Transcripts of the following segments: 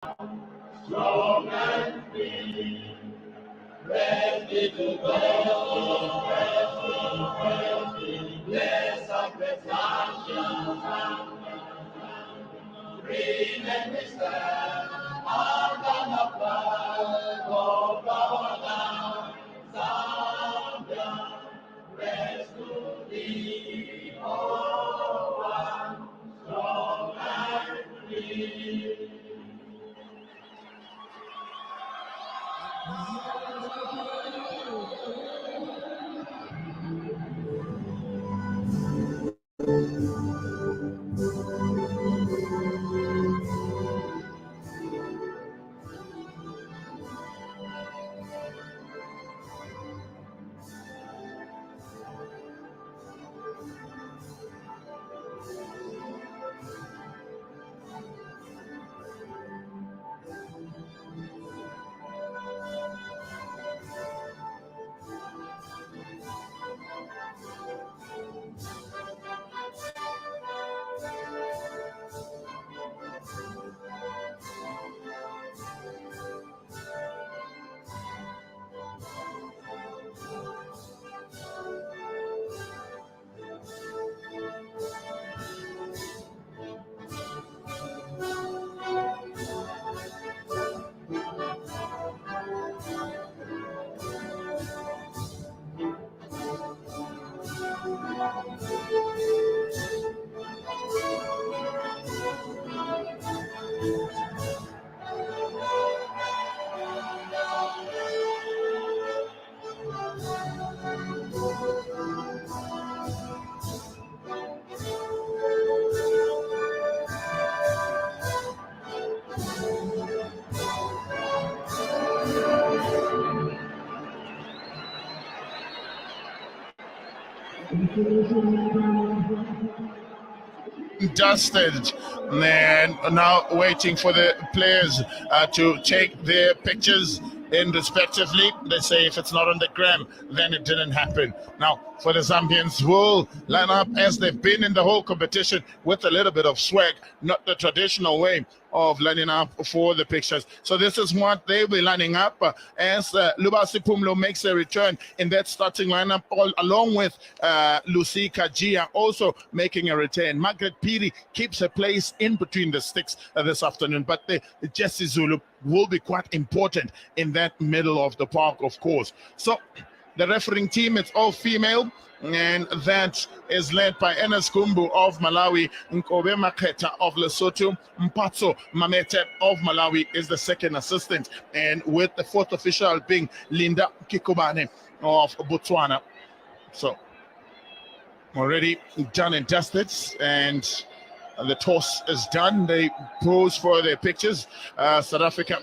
strong and free, ready to go, yes, of the Zambia, green and we stand on the flag of our land, Zambia, rest to thee, oh, one, strong and free. Dusted, and now waiting for the players to take their pictures in respectively. They say if it's not on the gram, then it didn't happen. Now, for the Zambians, will line up as they've been in the whole competition with a little bit of swag, not the traditional way of lining up for the pictures. So this is what they'll be lining up as Lubasi Pumlo makes a return in that starting lineup, along with Lucy Kajia also making a return. Margaret Piri keeps her place in between the sticks this afternoon, but the Jesse Zulu will be quite important in that middle of the park, of course. So the refereeing team, it's all female, and that is led by Enes Kumbu of Malawi, Nkobe Maketa of Lesotho, Mpatso Mamete of Malawi is the second assistant, and with the fourth official being Linda Kikobane of Botswana. So already done and dusted, and the toss is done. They pose for their pictures. South Africa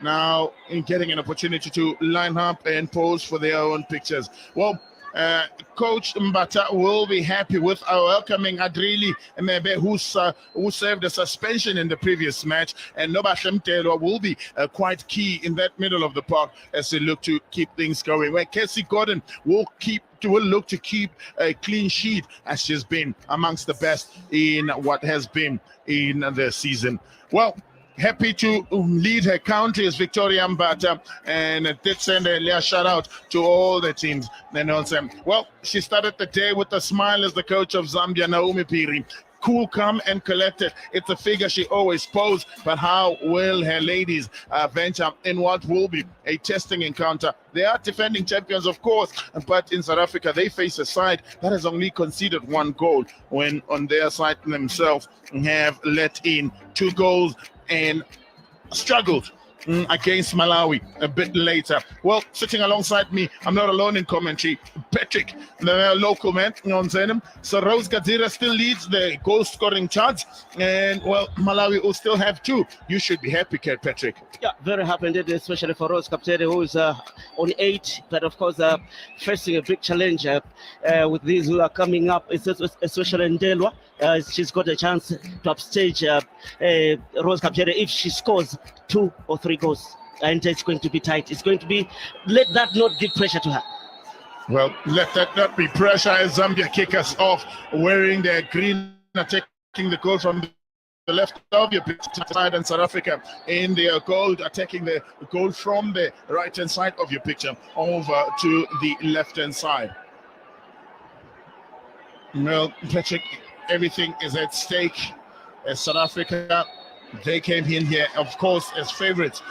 now in getting an opportunity to line up and pose for their own pictures. Well, Coach Mbata will be happy with our welcoming Adrili Mebe, who served a suspension in the previous match, and Nobahle Mtelo will be quite key in that middle of the park as they look to keep things going. Where Casey Gordon will look to keep a clean sheet, as she's been amongst the best in what has been in the season. Well, happy to lead her county is Victoria Mbata, and did send a shout out to all the teams. And also, well, she started the day with a smile as the coach of Zambia, Naomi Piri. Cool, calm, and collected. It's a figure she always posed, but how will her ladies venture in what will be a testing encounter? They are defending champions, of course, but in South Africa, they face a side that has only conceded one goal, when on their side themselves have let in 2 goals and struggled against Malawi a bit later. Well, sitting alongside me, I'm not alone in commentary. Patrick, the local man, so Rose Gadzira still leads the goal scoring charts, and well, Malawi will still have 2. You should be happy, Patrick. Yeah, very happy indeed, especially for Rose Kaptere, who is on 8, but of course facing a big challenge with these who are coming up, especially Ndelwa. She's got a chance to upstage Rose Kaptere if she scores 2 or 3 goals, and it's going to be tight. It's going to be, let that not give pressure to her. Well, let that not be pressure as Zambia kick us off wearing their green, taking the goal from the left of your picture side, and South Africa in their goal, attacking the goal from the right hand side of your picture over to the left hand side. Well, Patrick, everything is at stake as South Africa. They came in here, of course, as favorites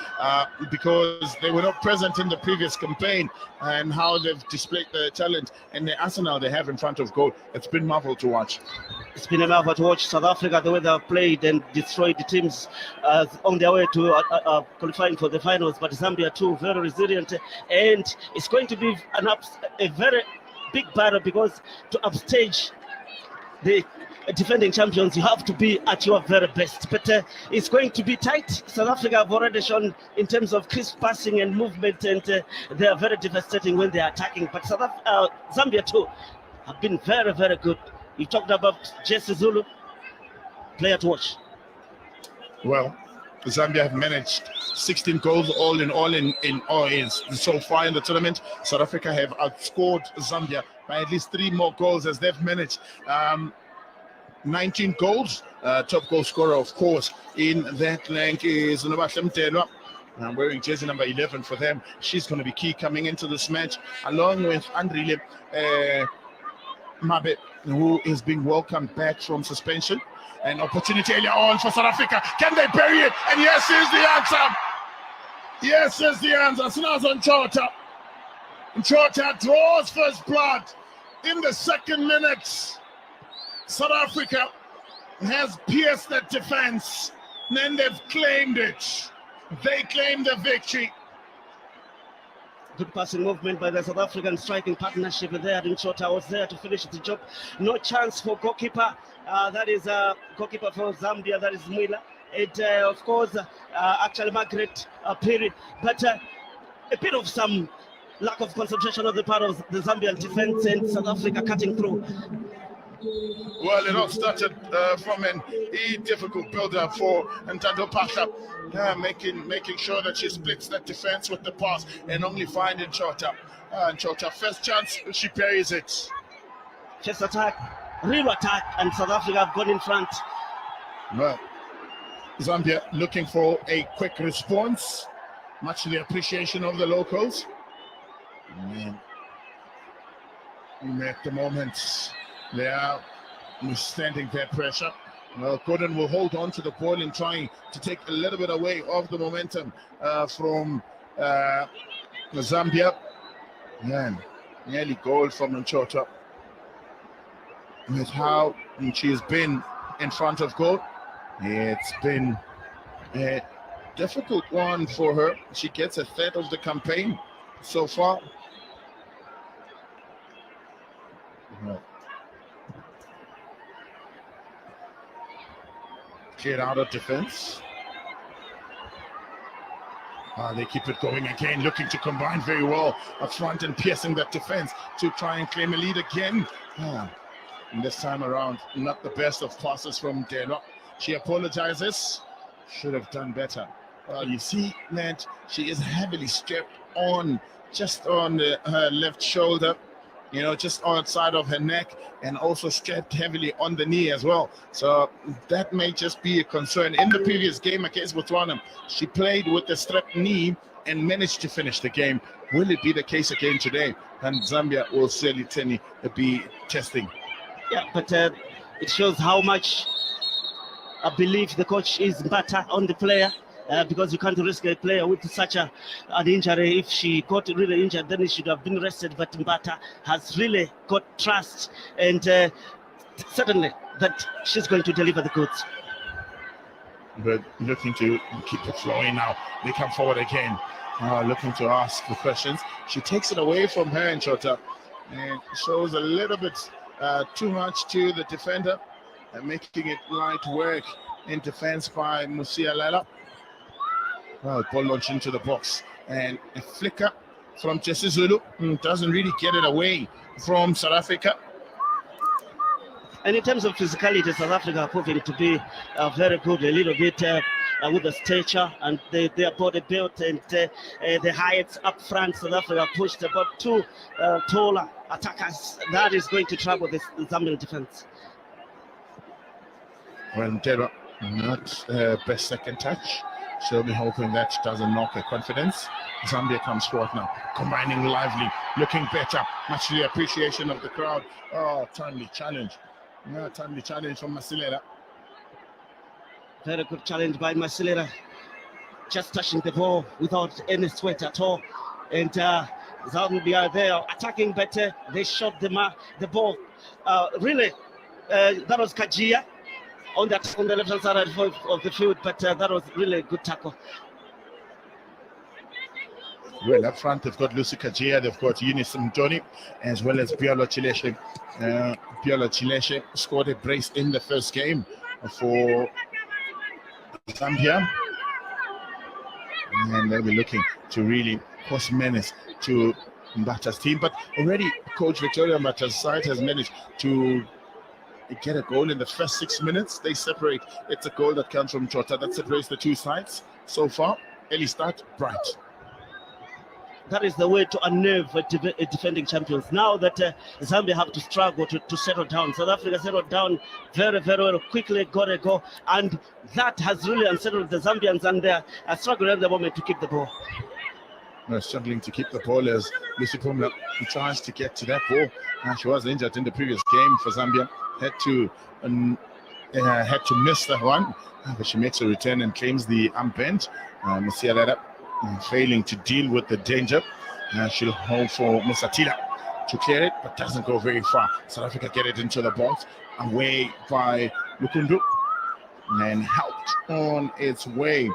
because they were not present in the previous campaign, and how they've displayed their talent and the arsenal they have in front of goal. It's been marvel to watch. It's been a marvel to watch South Africa, the way they have played and destroyed the teams on their way to qualifying for the finals. But Zambia too, very resilient, and it's going to be a very big battle, because to upstage the defending champions, you have to be at your very best. But it's going to be tight. South Africa have already shown in terms of crisp passing and movement, and they are very devastating when they are attacking. But Zambia too have been very, very good. You talked about Jesse Zulu, player to watch. Well, Zambia have managed 16 goals all in so far in the tournament. South Africa have outscored Zambia by at least 3 more goals, as they've managed 19 goals. Top goal scorer, of course, in that rank is Zambia. I'm wearing jersey number 11 for them. She's going to be key coming into this match, along with Andrile Mabe, who is being welcomed back from suspension. An opportunity earlier on for South Africa. Can they bury it? And yes is the answer. Yes is the answer. Snaws on Chota. Chota draws first blood in the second minute. South Africa has pierced that defense, and then they've claimed it. They claim the victory. Good passing movement by the South African striking partnership there. Chota was there to finish the job. No chance for goalkeeper. That is goalkeeper for Zambia. That is Mwila. It, of course, actually Margaret Piri. But a bit of some lack of concentration on the part of the Zambian defense, and South Africa cutting through. Well, it all started from a difficult build-up for Ntando Pasha, making sure that she splits that defense with the pass and only finding Chota. And Chota, first chance, she buries it. Chest attack. Real attack, and South Africa have gone in front. Well, Zambia looking for a quick response, much to the appreciation of the locals. At the moment, they are withstanding their pressure. Well, Gordon will hold on to the ball and trying to take a little bit away of the momentum from Zambia. Man, nearly goal from Nchota. With how she's been in front of goal, it's been a difficult one for her. She gets a third of the campaign so far. Get out of defense. They keep it going again, looking to combine very well up front and piercing that defense to try and claim a lead again. And this time around, not the best of passes from Dela. She apologizes. Should have done better. Well, you see that she is heavily strapped on, just on her left shoulder, just outside of her neck, and also strapped heavily on the knee as well. So that may just be a concern. In the previous game against Botswana, she played with a strapped knee and managed to finish the game. Will it be the case again today? And Zambia will certainly be testing. Yeah, but it shows how much I believe the coach is better on the player, because you can't risk a player with such an injury. If she got really injured, then it should have been rested. But Mbata has really got trust, and certainly that she's going to deliver the goods. But looking to keep it flowing now. They come forward again, looking to ask the questions. She takes it away from her and Chota, and shows a little bit too much to the defender, making it light work in defense by Musialela. Well, ball launched into the box, and a flicker from Jesse Zulu doesn't really get it away from South Africa. And in terms of physicality, South Africa are proving to be very good, a little bit with the stature and their body built and the heights up front. South Africa pushed about 2 taller attackers. That is going to trouble the Zambian defense. Well, Ntero Not best second touch. She'll be hoping that doesn't knock her confidence. Zambia comes forward now, combining lively, looking better. Much to the appreciation of the crowd. Oh, timely challenge. No, timely challenge from Masilela. Very good challenge by Masilela. Just touching the ball without any sweat at all. And Zambia, they are attacking better. They shot the ball. Really, that was Kajia on the left-hand side of the field, but that was really a good tackle. Well, up front, they've got Lucy Kajia, they've got Eunice Mtoni, as well as Biolo Chileshe. Biolo Chileshe scored a brace in the first game for Zambia. And they'll be looking to really cause menace to Mbata's team. But already Coach Victoria Mbata's side has managed to get a goal in the first 6 minutes. They separate. It's a goal that comes from Jota that separates the two sides so far. Early start, bright. That is the way to unnerve defending champions. Now that Zambia have to struggle to settle down. South Africa settled down very, very well, quickly got a goal. And that has really unsettled the Zambians, and they're struggling at the moment to keep the ball. Struggling to keep the ball as Lucy Pumla tries to get to that ball. She was injured in the previous game for Zambia. Had to miss that one, but she makes a return and claims the armband. Masilela failing to deal with the danger. She'll hold for Musatila to clear it, but doesn't go very far. South Africa get it into the box, away by Lukundu, and helped on its way.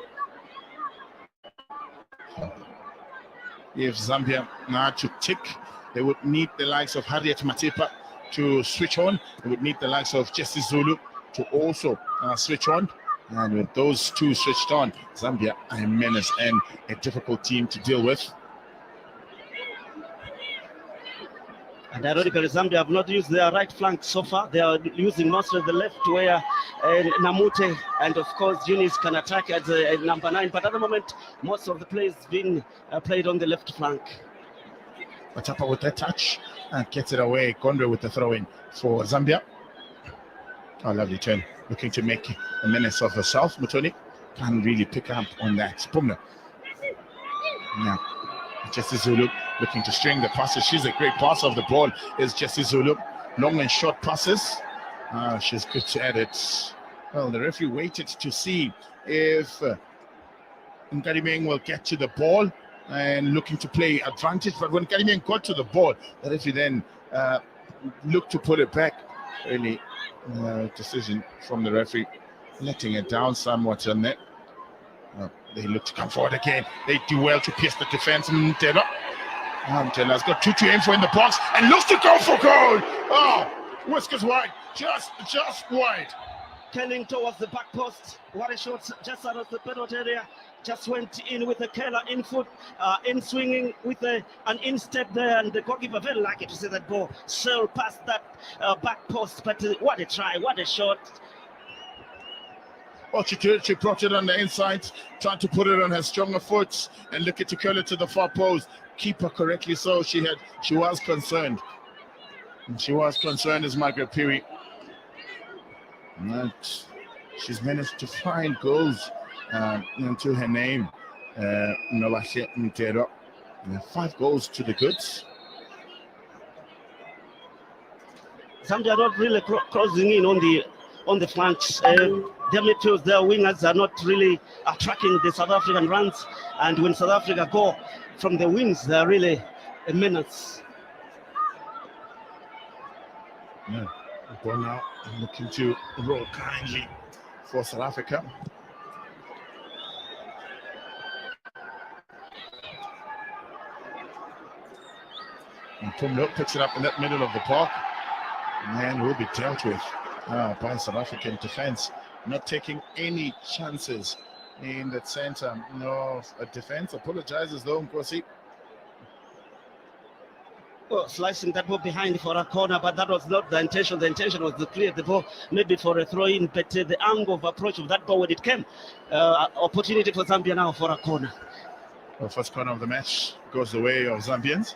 If Zambia now to tick, they would need the likes of Harriet Matipa to switch on. They would need the likes of Jessie Zulu to also switch on. And with those two switched on, Zambia are a menace and a difficult team to deal with. And ironically, Zambia have not used their right flank so far. They are using most of the left, where Namute and of course Eunice can attack at number 9. But at the moment, most of the plays being played on the left flank. Matapa with that touch and gets it away. Gondwe with the throw-in for Zambia. Oh, lovely turn. Looking to make a menace of herself. Mutoni can't really pick up on that. Pumla. Yeah. Jessie Zulu looking to string the passes. She's a great passer of the ball, is Jessie Zulu. Long and short passes. She's good at it. Well, the referee waited to see if Nkarimeng will get to the ball and looking to play advantage. But when Nkarimeng got to the ball, the referee then looked to put it back. Really decision from the referee, letting it down somewhat on that. They look to come forward again. They do well to pierce the defense. Mtela's got 2 to aim for in the box and looks to go for goal. Oh, whiskers wide, just wide. Turning towards the back post. What a shot just out of the penalty area. Just went in with a curler in foot, in swinging with an instep there, and the goalkeeper very lucky to see that ball sail past that back post. But what a try, what a shot. Well, she brought it on the inside, tried to put it on her stronger foot, and look at to curl it to the far post. Keeper correctly so. She was concerned. And she was concerned as Margaret Peary. And she's managed to find goals into her name. 5 goals to the goods. Zambia are not really closing in on the flanks. Their midfields, their wingers are not really tracking the South African runs, and when South Africa go from the wings, they are really a menace. Yeah, ball now looking to roll kindly for South Africa. And Pumlo picks it up in that middle of the park, and will be dealt with by South African defense. Not taking any chances in the center. No, a defense apologizes though, Nkosi. Well, slicing that ball behind for a corner, but that was not the intention. The intention was to clear the ball, maybe for a throw-in, but the angle of approach of that ball when it came, opportunity for Zambia now for a corner. The first corner of the match goes the way of Zambians.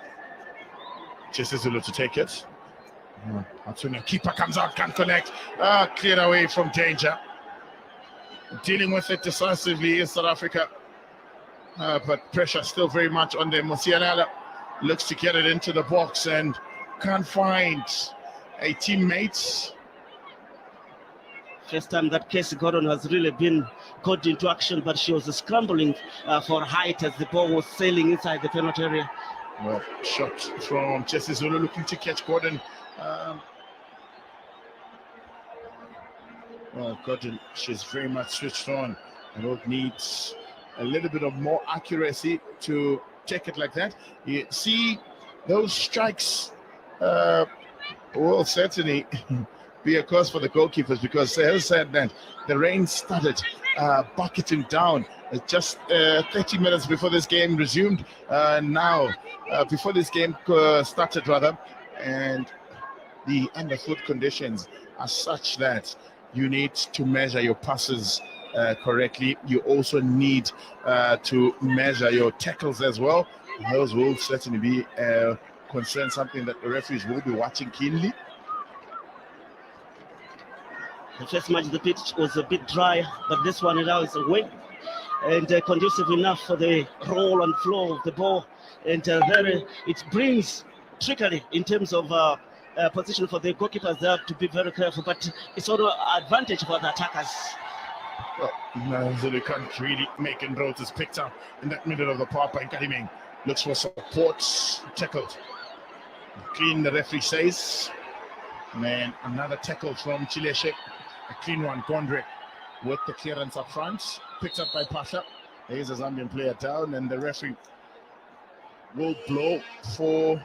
Jessie Zulu to take it. Keeper comes out, can't connect. Cleared away from danger. dealing with it decisively is South Africa. But pressure still very much on them. Musianala looks to get it into the box and can't find a teammate. First time that Casey Gordon has really been caught into action, but she was scrambling for height as the ball was sailing inside the penalty area. Well, shot from Jesse Zulu looking to catch Gordon. Well, Gordon, she's very much switched on. And it needs a little bit of more accuracy to take it like that. You see, those strikes will certainly be a cause for the goalkeepers, because Sahel said that the rain started bucketing down just 30 minutes before this game resumed. Before this game started rather, and the underfoot conditions are such that you need to measure your passes correctly. You also need to measure your tackles as well. Those will certainly be concern, something that the referees will be watching keenly. The first match, the pitch was a bit dry, but this one now is wet and conducive enough for the roll and flow of the ball. And it brings trickery in terms of position for the goalkeepers. They have to be very careful, but it's also an advantage for the attackers. Well, Zulu can't really make inroads. Is picked up in that middle of the park by Kadiming. Looks for support, tackled. Clean, the referee says. And then another tackle from Chileshe. A clean one, Gondre with the clearance up front. Picked up by Pasha. There's a Zambian player down, and the referee will blow for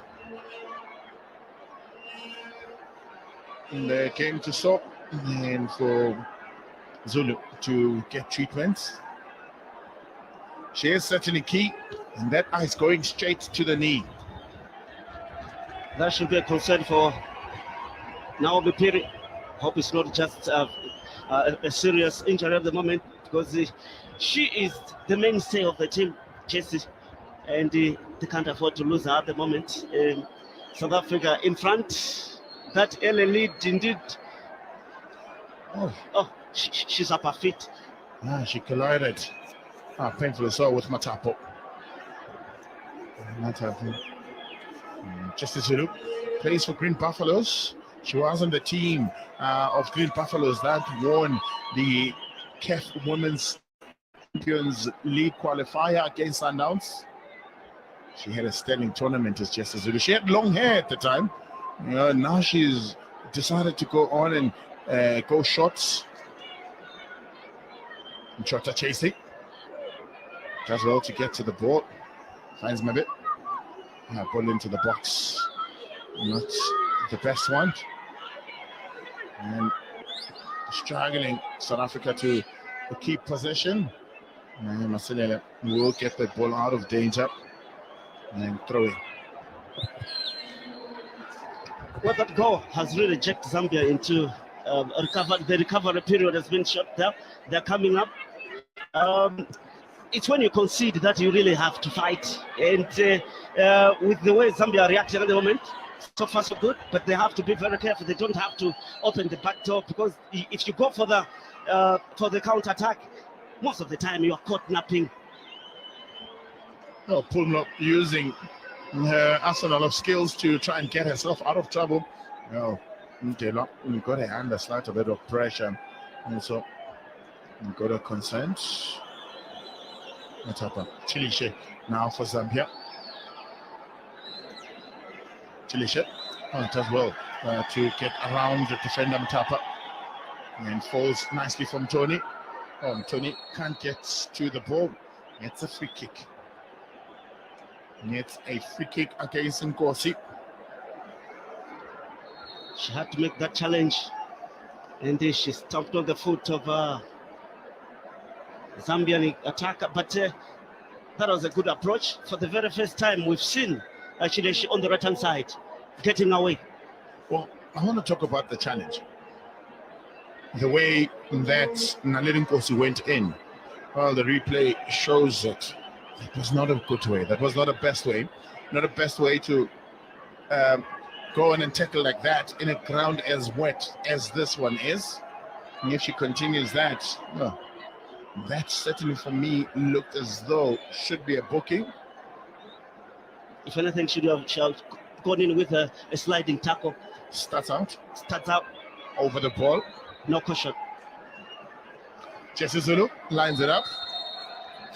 the game to stop and for Zulu to get treatment. She is certainly key, and that eye is going straight to the knee. That should be a concern for Naomi Piri. Hope it's not just a serious injury at the moment, because she is the mainstay of the team, Chelsea, and they can't afford to lose her at the moment. South Africa in front, that early lead indeed. She's up her feet. She collided. Painfully so with Matapo. Just as Zulu plays for Green Buffaloes. She was on the team of Green Buffaloes that won the CAF Women's Champions League qualifier against Sundowns. She had a sterling tournament as Jesse Zulu. She had long hair at the time. Now she's decided to go on and go shots. Chota chasing. Does well to get to the ball. Finds Mabit. Ball into the box. Not the best one. And struggling South Africa to keep possession. And Maselela will get the ball out of danger and throw it. Well, that goal has really jerked Zambia into the recovery period has been shut down. They're coming up. It's when you concede that you really have to fight. And with the way Zambia are reacting at the moment, so far so good, but they have to be very careful. They don't have to open the back door, because if you go for the counter attack, most of the time you are caught napping. Pulmo using her arsenal of skills to try and get herself out of trouble. You've got to under slight a bit of pressure. Also, you've got to consent. What's happened? Chilishe now for Zambia. Chilishe does well to get around the defender Mtapa, and falls nicely from Tony. Tony can't get to the ball. It's a free kick. It's a free kick against Nkosi. She had to make that challenge, and she stomped on the foot of Zambian attacker, but that was a good approach. For the very first time, we've seen actually she on the right hand side getting away. Well, I want to talk about the challenge. The way that Naledi Nkosi went in. Well, the replay shows that it was not a good way. That was not a best way. Not a best way to go in and tackle like that in a ground as wet as this one is. And if she continues that, That certainly for me looked as though should be a booking. If anything, should have gone in with a sliding tackle. Starts out over the ball. No question. Jesse Zulu lines it up.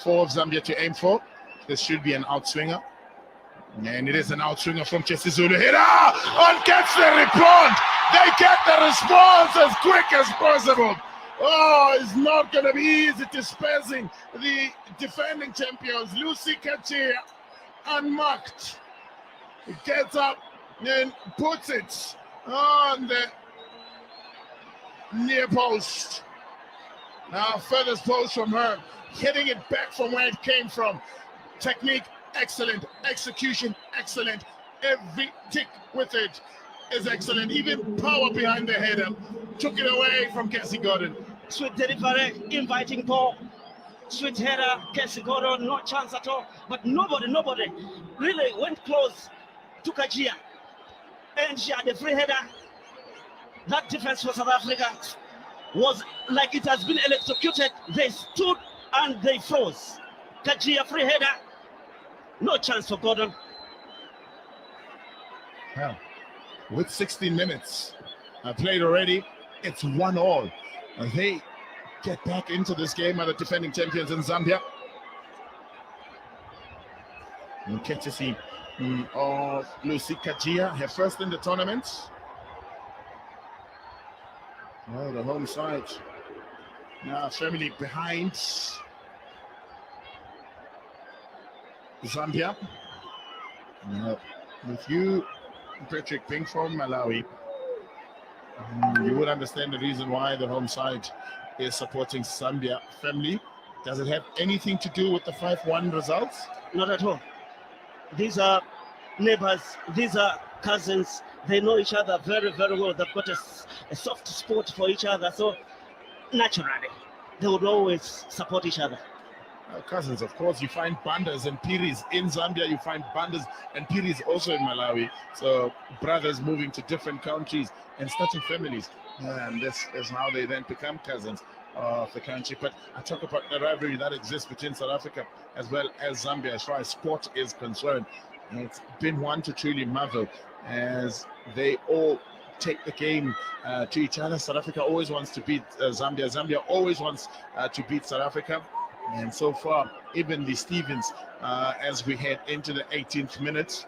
4 of Zambia to aim for. This should be an outswinger. And it is an outswinger from Jesse Zulu. Hit and gets the response. They get the response as quick as possible. Oh, it's not going to be easy dispensing the defending champions. Lucy Kachia, unmarked, gets up and puts it on the near post. Now, furthest post from her, hitting it back from where it came from. Technique, excellent. Execution, excellent. Every tick with it is excellent. Even power behind the header. Took it away from Cassie Gordon. Sweet delivery, inviting ball. Sweet header, Cassie Gordon, no chance at all. But nobody really went close to Kajia. And she had a free header. That defense for South Africa was like it has been electrocuted. They stood and they froze. Kajia, free header. No chance for Gordon. Yeah. With 16 minutes played already, it's 1-1. They get back into this game, are the defending champions in Zambia. And courtesy of Lucy Kajia, her first in the tournament. Oh, the home side now firmly behind Zambia. With you, Patrick Pink from Malawi, you would understand the reason why the home side is supporting Zambia family. Does it have anything to do with the 5-1 results? Not at all. These are neighbors, these are cousins. They know each other very, very well. They've got a soft spot for each other. So naturally, they would always support each other. Cousins, of course. You find Bandas and Piris in Zambia. You find Bandas and Piris also in Malawi. So brothers moving to different countries and starting families. And this is how they then become cousins of the country. But I talk about the rivalry that exists between South Africa as well as Zambia as far as sport is concerned. And it's been one to truly marvel as they all take the game to each other. South Africa always wants to beat Zambia. Zambia always wants to beat South Africa. And so far, even the Stevens, as we head into the 18th minute,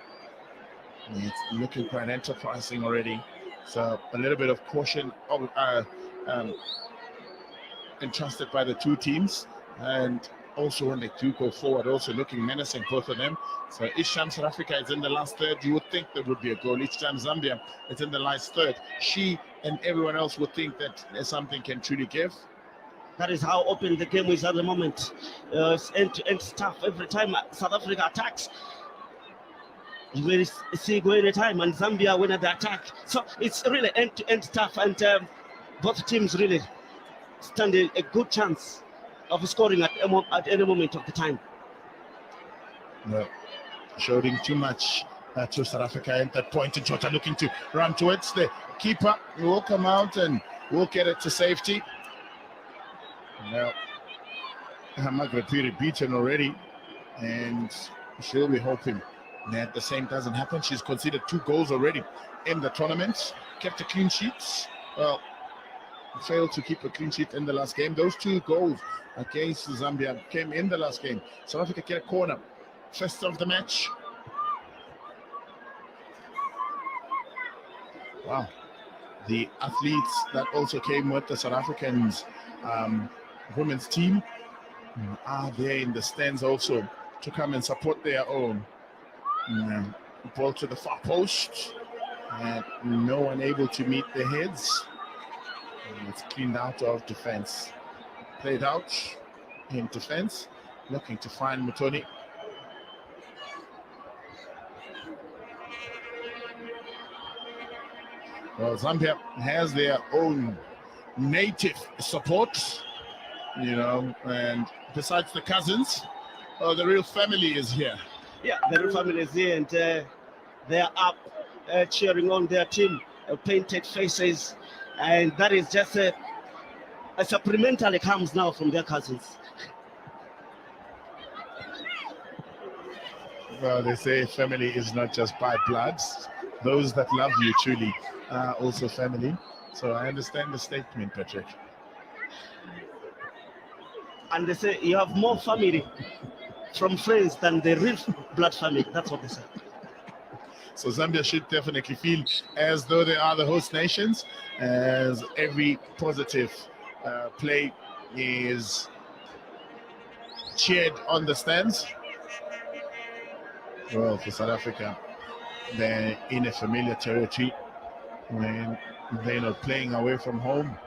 it's looking quite enterprising already. So a little bit of caution entrusted by the two teams. And also when they do go forward, also looking menacing, both of them. So each time South Africa is in the last third, you would think there would be a goal. Each time Zambia is in the last third, she and everyone else would think that something can truly give. That is how open the game is at the moment. It's end-to-end stuff. Every time South Africa attacks, you will see go any time, and Zambia win at the attack. So it's really end-to-end stuff, and both teams really stand a good chance of scoring at any moment of the time. No, showing too much to South Africa at that point. And Jota looking to run towards the keeper. Will come out and will get it to safety. Now, Margaret Piri beaten already, and she'll be hoping that the same doesn't happen. She's conceded 2 goals already in the tournament, kept a clean sheet. Well, failed to keep a clean sheet in the last game. Those 2 goals against Zambia came in the last game. South Africa get a corner. First of the match. Wow. The athletes that also came with the South Africans women's team are there in the stands also to come and support their own. Ball to the far post, and no one able to meet the heads. And it's cleaned out of defense. Played out in defense, looking to find Mutoni. Well, Zambia has their own native support, and besides the cousins, the real family is here. Yeah, the real family is here, and they are up cheering on their team, painted faces, and that is just A supplementary comes now from their cousins. Well, they say family is not just by blood. Those that love you truly are also family. So I understand the statement, Patrick. And they say you have more family from friends than the real blood family. That's what they say. So Zambia should definitely feel as though they are the host nations, as every positive play is cheered on the stands. Well, for South Africa, they're in a familiar territory when they're not playing away from home.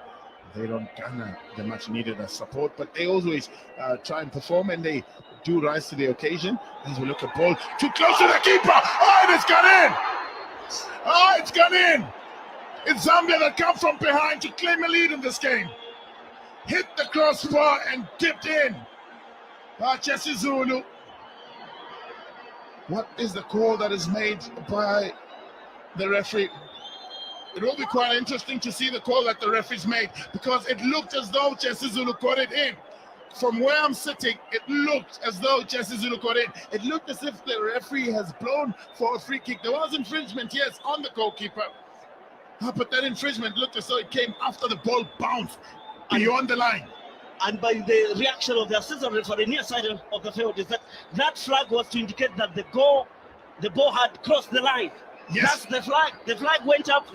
They don't garner the much needed support, but they always try and perform, and they do rise to the occasion. As we look at ball, too close to the keeper. Oh, and it's gone in. Oh, it's gone in. It's Zambia that come from behind to claim a lead in this game. Hit the crossbar and dipped in. Jesse Zulu. What is the call that is made by the referee? It will be quite interesting to see the call that the referee's made, because it looked as though Jesse Zulu got it in. From where I'm sitting, it looked as though Jesse Zulu got it. It looked as if the referee has blown for a free kick. There was infringement, yes, on the goalkeeper. But that infringement looked as though it came after the ball bounced beyond the line. And by the reaction of the assistant referee near side of the field, is that flag was to indicate that the ball had crossed the line. Yes. That's the flag. The flag went up,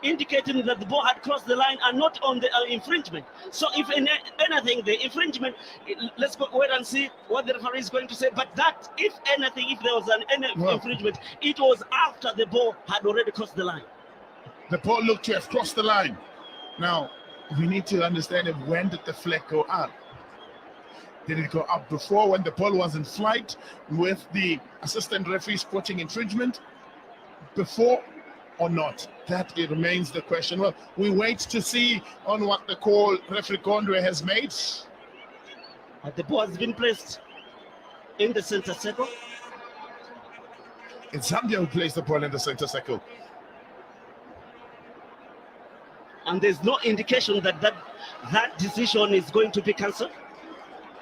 indicating that the ball had crossed the line and not on the infringement. So if anything, the infringement, let's wait and see what the referee is going to say. But that, if anything, if there was infringement, it was after the ball had already crossed the line. The ball looked to have crossed the line. Now, we need to understand when did the flag go up? Did it go up before, when the ball was in flight, with the assistant referee spotting infringement? Before or not? That it remains the question. Well, we wait to see on what the call referee Gondwe has made. The ball has been placed in the center circle. It's Zambia who placed the ball in the center circle. And there's no indication that decision is going to be cancelled.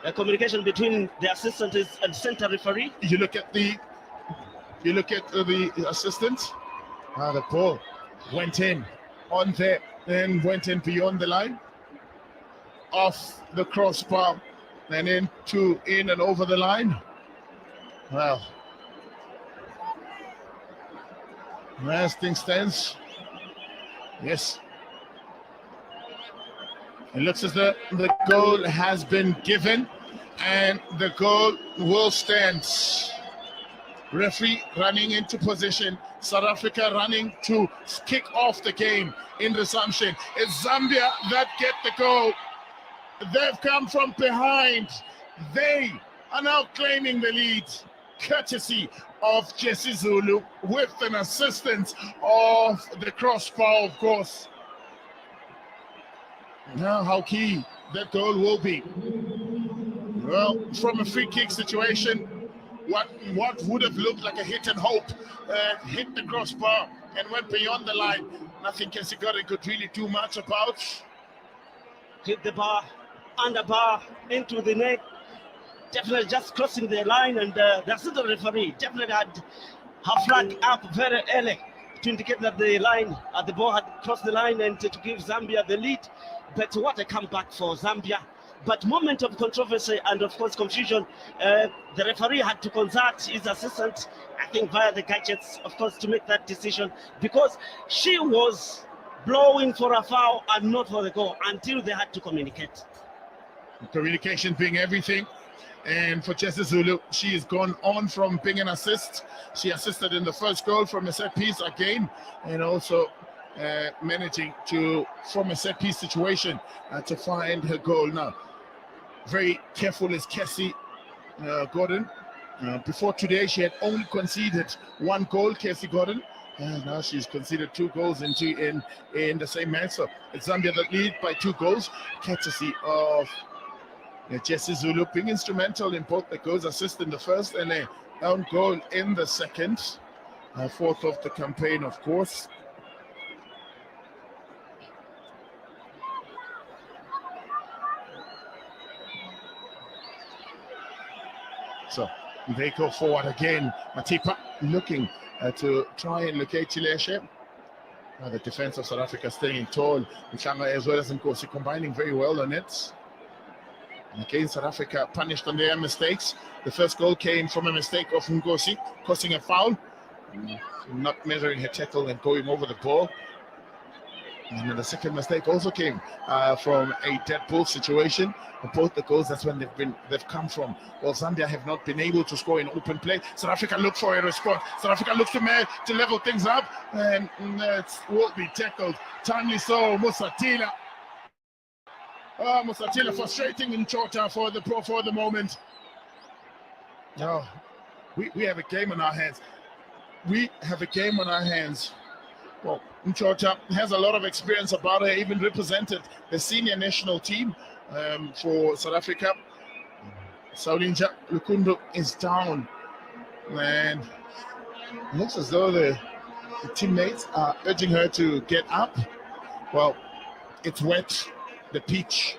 A communication between the assistant and center referee. You look at the assistant. The ball went in on there, then went in beyond the line, off the crossbar, and in and over the line. Well, as things stands, yes. It looks as though the goal has been given, and the goal will stand. Referee running into position. South Africa running to kick off the game in resumption. It's Zambia that get the goal. They've come from behind. They are now claiming the lead, courtesy of Jesse Zulu, with an assistance of the crossbar, of course. Now, how key that goal will be. Well, from a free kick situation, what would have looked like a hit and hope hit the crossbar and went beyond the line. Nothing Casey could really do much about. Hit the bar, under bar, into the net. Definitely just crossing the line, and the assistant referee definitely had her flag up very early to indicate that the ball had crossed the line and to give Zambia the lead. But what a comeback for Zambia. But moment of controversy and of course confusion. The referee had to consult his assistant, I think via the gadgets, of course, to make that decision, because she was blowing for a foul and not for the goal until they had to communicate. Communication being everything. And for Jesse Zulu, she has gone on from being an assist. She assisted in the first goal from a set piece again, and also managing to, from a set piece situation, to find her goal. Now, very careful is Cassie Gordon. Before today, she had only conceded one goal, Cassie Gordon. And now she's conceded 2 goals in the same match. So it's Zambia that lead by 2 goals, courtesy of Jesse Zulu being instrumental in both the goals, assist in the first and a own goal in the second. 4th of the campaign, of course. So they go forward again. Matipa looking to try and locate Chileshe. The defense of South Africa staying tall. Mchanga as well as Nkosi combining very well on it. And again, South Africa punished on their mistakes. The first goal came from a mistake of Nkosi, causing a foul, not measuring her tackle and going over the ball. And then the second mistake also came from a dead ball situation. Both the goals, that's when they've come from. Well, Zambia have not been able to score in open play. South Africa look for a response. South Africa looks to level things up, and it will be tackled. Timely so, Musatila. Musatila frustrating in Chota for the moment. No, we have a game on our hands. We have a game on our hands. Well, Nchota has a lot of experience about her, even represented the senior national team for South Africa. Saulinja Lukundu is down, and it looks as though the teammates are urging her to get up. Well, it's wet. The pitch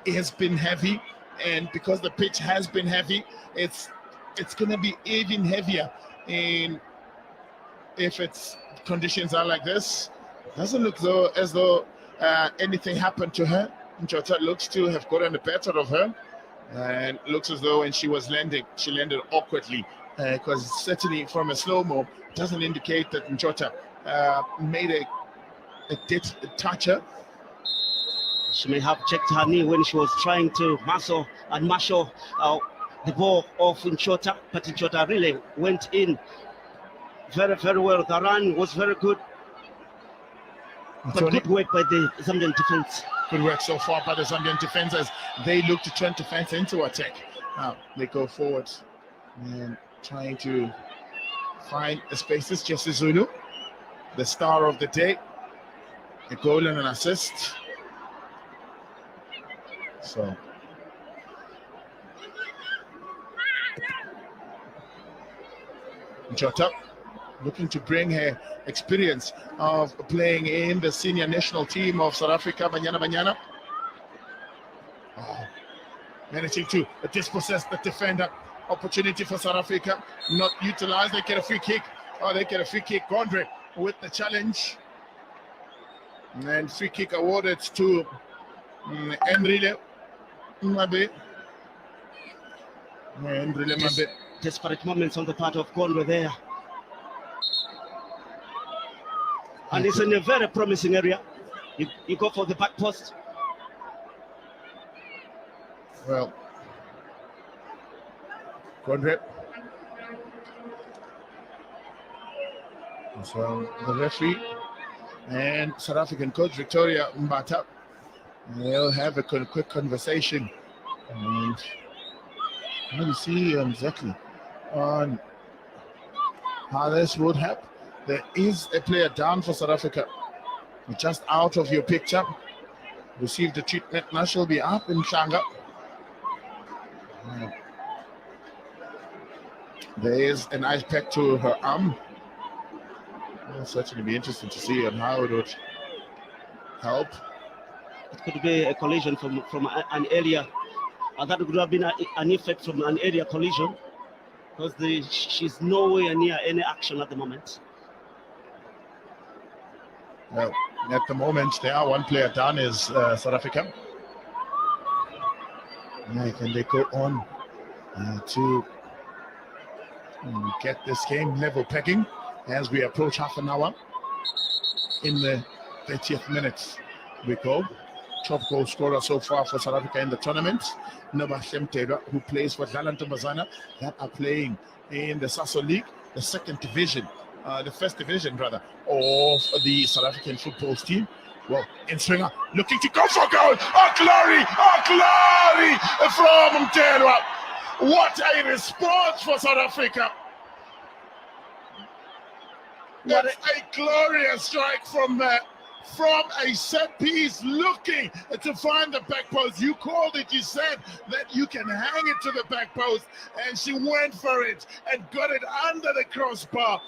has been heavy, and because the pitch has been heavy, it's going to be even heavier if its conditions are like this. Doesn't look as though anything happened to her. Nchota looks to have gotten the better of her, and looks as though when she was landing, she landed awkwardly, because certainly from a slow-mo doesn't indicate that Nchota did touch her. She may have checked her knee when she was trying to marshal the ball off Nchota, but Nchota really went in very, very well. The run was very good, but good work by the Zambian defense. Good work so far by the Zambian defense as they look to turn defense into attack. Now they go forward and trying to find the spaces. Jesse Zulu, the star of the day, a goal and an assist. So Jota looking to bring her experience of playing in the senior national team of South Africa, Banyana. Managing to dispossess the defender. Opportunity for South Africa, not utilized. They get a free kick. Gondre with the challenge. And free kick awarded to Endrile Mabe. Desperate moments on the part of Gondre there. And it's in a very promising area. You go for the back post. Well, Gondre. So the referee and South African coach Victoria Mbata, they'll have a quick conversation. And let me see exactly on how this would happen. There is a player down for South Africa, just out of your picture. Received the treatment. Now she'll be up in Shanga. There is an ice pack to her arm. It'll certainly be interesting to see on how it would help. It could be a collision from an area. That would have been an effect from an area collision, because she's nowhere near any action at the moment. Well, at the moment, there are one player down is South Africa. Now, can they go on to get this game level pegging as we approach half an hour? In the 30th minute, we go. Top goal scorer so far for South Africa in the tournament, Noba Shemtega, who plays for Galanto Mazana, that are playing in the Sasso League, the second division. The first division, rather, of the South African football team. Well, Inswinger looking to go for goal. Oh, glory from Mtelwa. What a response for South Africa. That's a glorious strike from a set piece, looking to find the back post. You called it, you said that you can hang it to the back post, and she went for it and got it under the crossbar.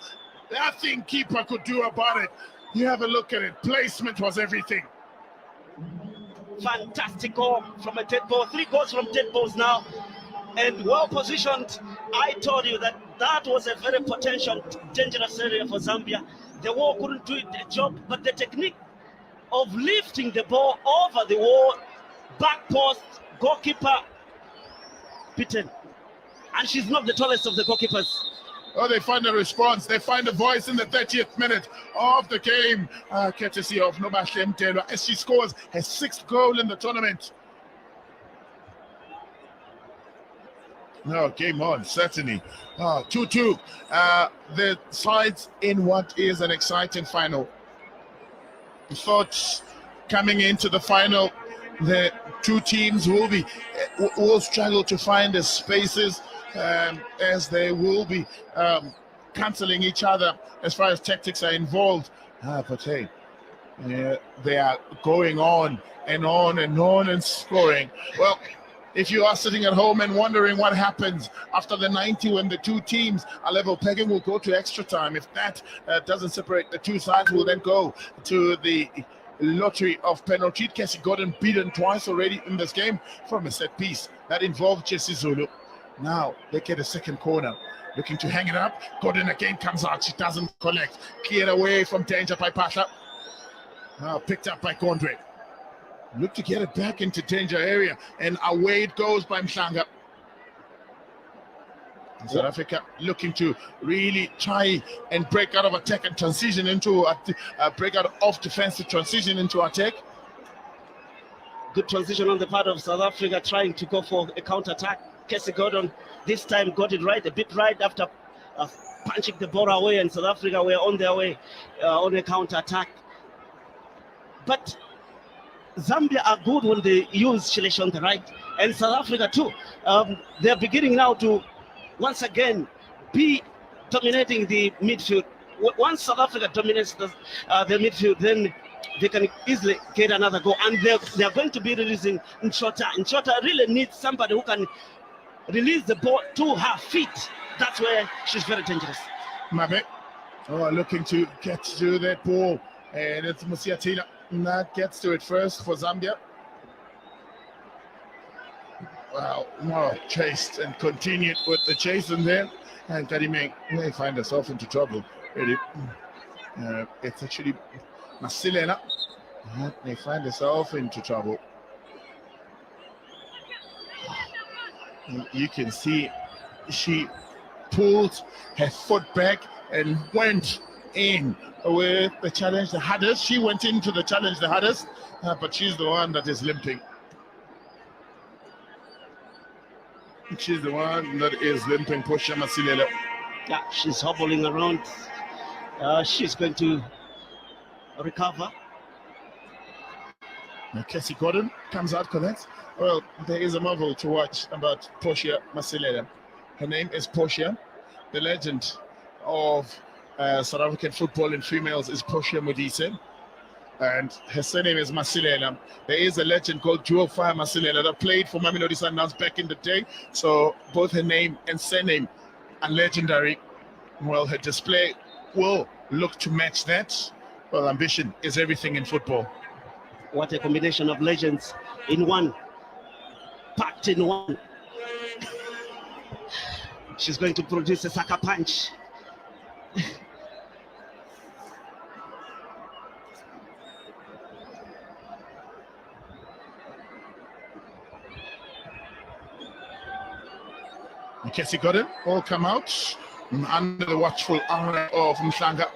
Nothing keeper could do about it. You have a look at it. Placement was everything. Fantastic goal from a dead ball. 3 goals from dead balls now. and well positioned. I told you that that was a very potential, dangerous area for Zambia. The wall couldn't do the job, but the technique of lifting the ball over the wall, back post, goalkeeper beaten. And she's not the tallest of the goalkeepers. Oh, they find a response. They find a voice in the 30th minute of the game. Courtesy of Nomahle Mdelwa as she scores her 6th goal in the tournament. No, game on, certainly. 2-2. The sides in what is an exciting final. Thoughts coming into the final, the two teams will struggle to find the spaces as they will be cancelling each other as far as tactics are involved. But hey, they are going on and on and on and scoring. Well, if you are sitting at home and wondering what happens after the 90 when the two teams are level pegging, will go to extra time. If that doesn't separate the two sides, we'll then go to the lottery of penalty. Cassie Gordon beaten twice already in this game from a set piece that involved Jesse Zulu. Now they get a second corner, looking to hang it up. Gordon again comes out, she doesn't collect. Cleared away from danger by Pasha. Now picked up by Gondre. Look to get it back into danger area, and away it goes by Mhlanga. South Africa looking to really try and break out of attack and transition into a break out of defense to transition into attack. Good transition on the part of South Africa, trying to go for a counter-attack. Casey Gordon this time got it right, a bit right after punching the ball away, and South Africa were on their way on a counter-attack. But Zambia are good when they use Shileshe on the right, and South Africa too. They're beginning now to once again be dominating the midfield. Once South Africa dominates the midfield, then they can easily get another goal, and they're going to be releasing Nchota. Nchota really needs somebody who can release the ball to her feet. That's where she's very dangerous. Mabe, looking to get to that ball, and it's Musiatina that gets to it first for Zambia. Wow, chased and continued with the chase in there, and Kadime may find herself into trouble. Really, it's actually Masilena. They find herself into trouble. You can see she pulled her foot back and went in with the challenge the hardest. She went into the challenge the hardest, but she's the one that is limping. She's the one that is limping, Portia Masilela. Yeah, she's hobbling around. She's going to recover. Now Cassie Gordon comes out, collects. Well, there is a marvel to watch about Portia Masilela. Her name is Portia. The legend of South African football in females is Portia Modise, and her surname is Masilela. There is a legend called Jewel Fire Masilela that played for Mamelodi Sundowns back in the day, so both her name and surname are legendary. Well, her display will look to match that. Well, ambition is everything in football. What a combination of legends in one, packed in one. She's going to produce a sucker punch. Cassie Gordon all come out under the watchful eye of Mhlanga.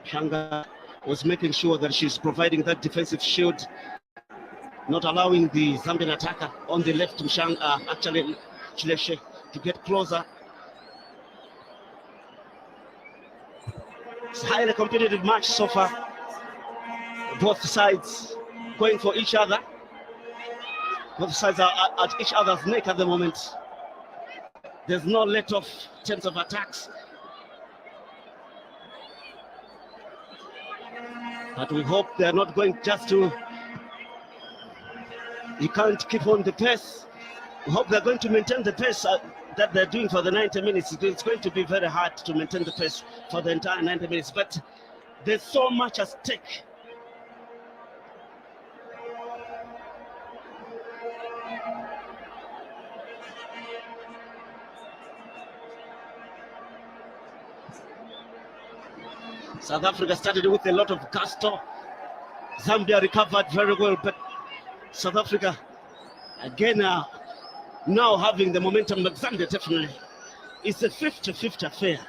Mhlanga was making sure that she's providing that defensive shield, not allowing the Zambian attacker on the left, actually Shileshe, to get closer. It's a highly competitive match so far. Both sides going for each other. Both sides are at each other's neck at the moment. There's no let off in terms of attacks. But we hope they're not going just to... You can't keep on the pace. We hope they're going to maintain the pace that they're doing for the 90 minutes. It's going to be very hard to maintain the pace for the entire 90 minutes. But there's so much at stake. South Africa started with a lot of gusto. Zambia recovered very well, but South Africa again now having the momentum. But Zambia definitely, it's a 50-50 affair.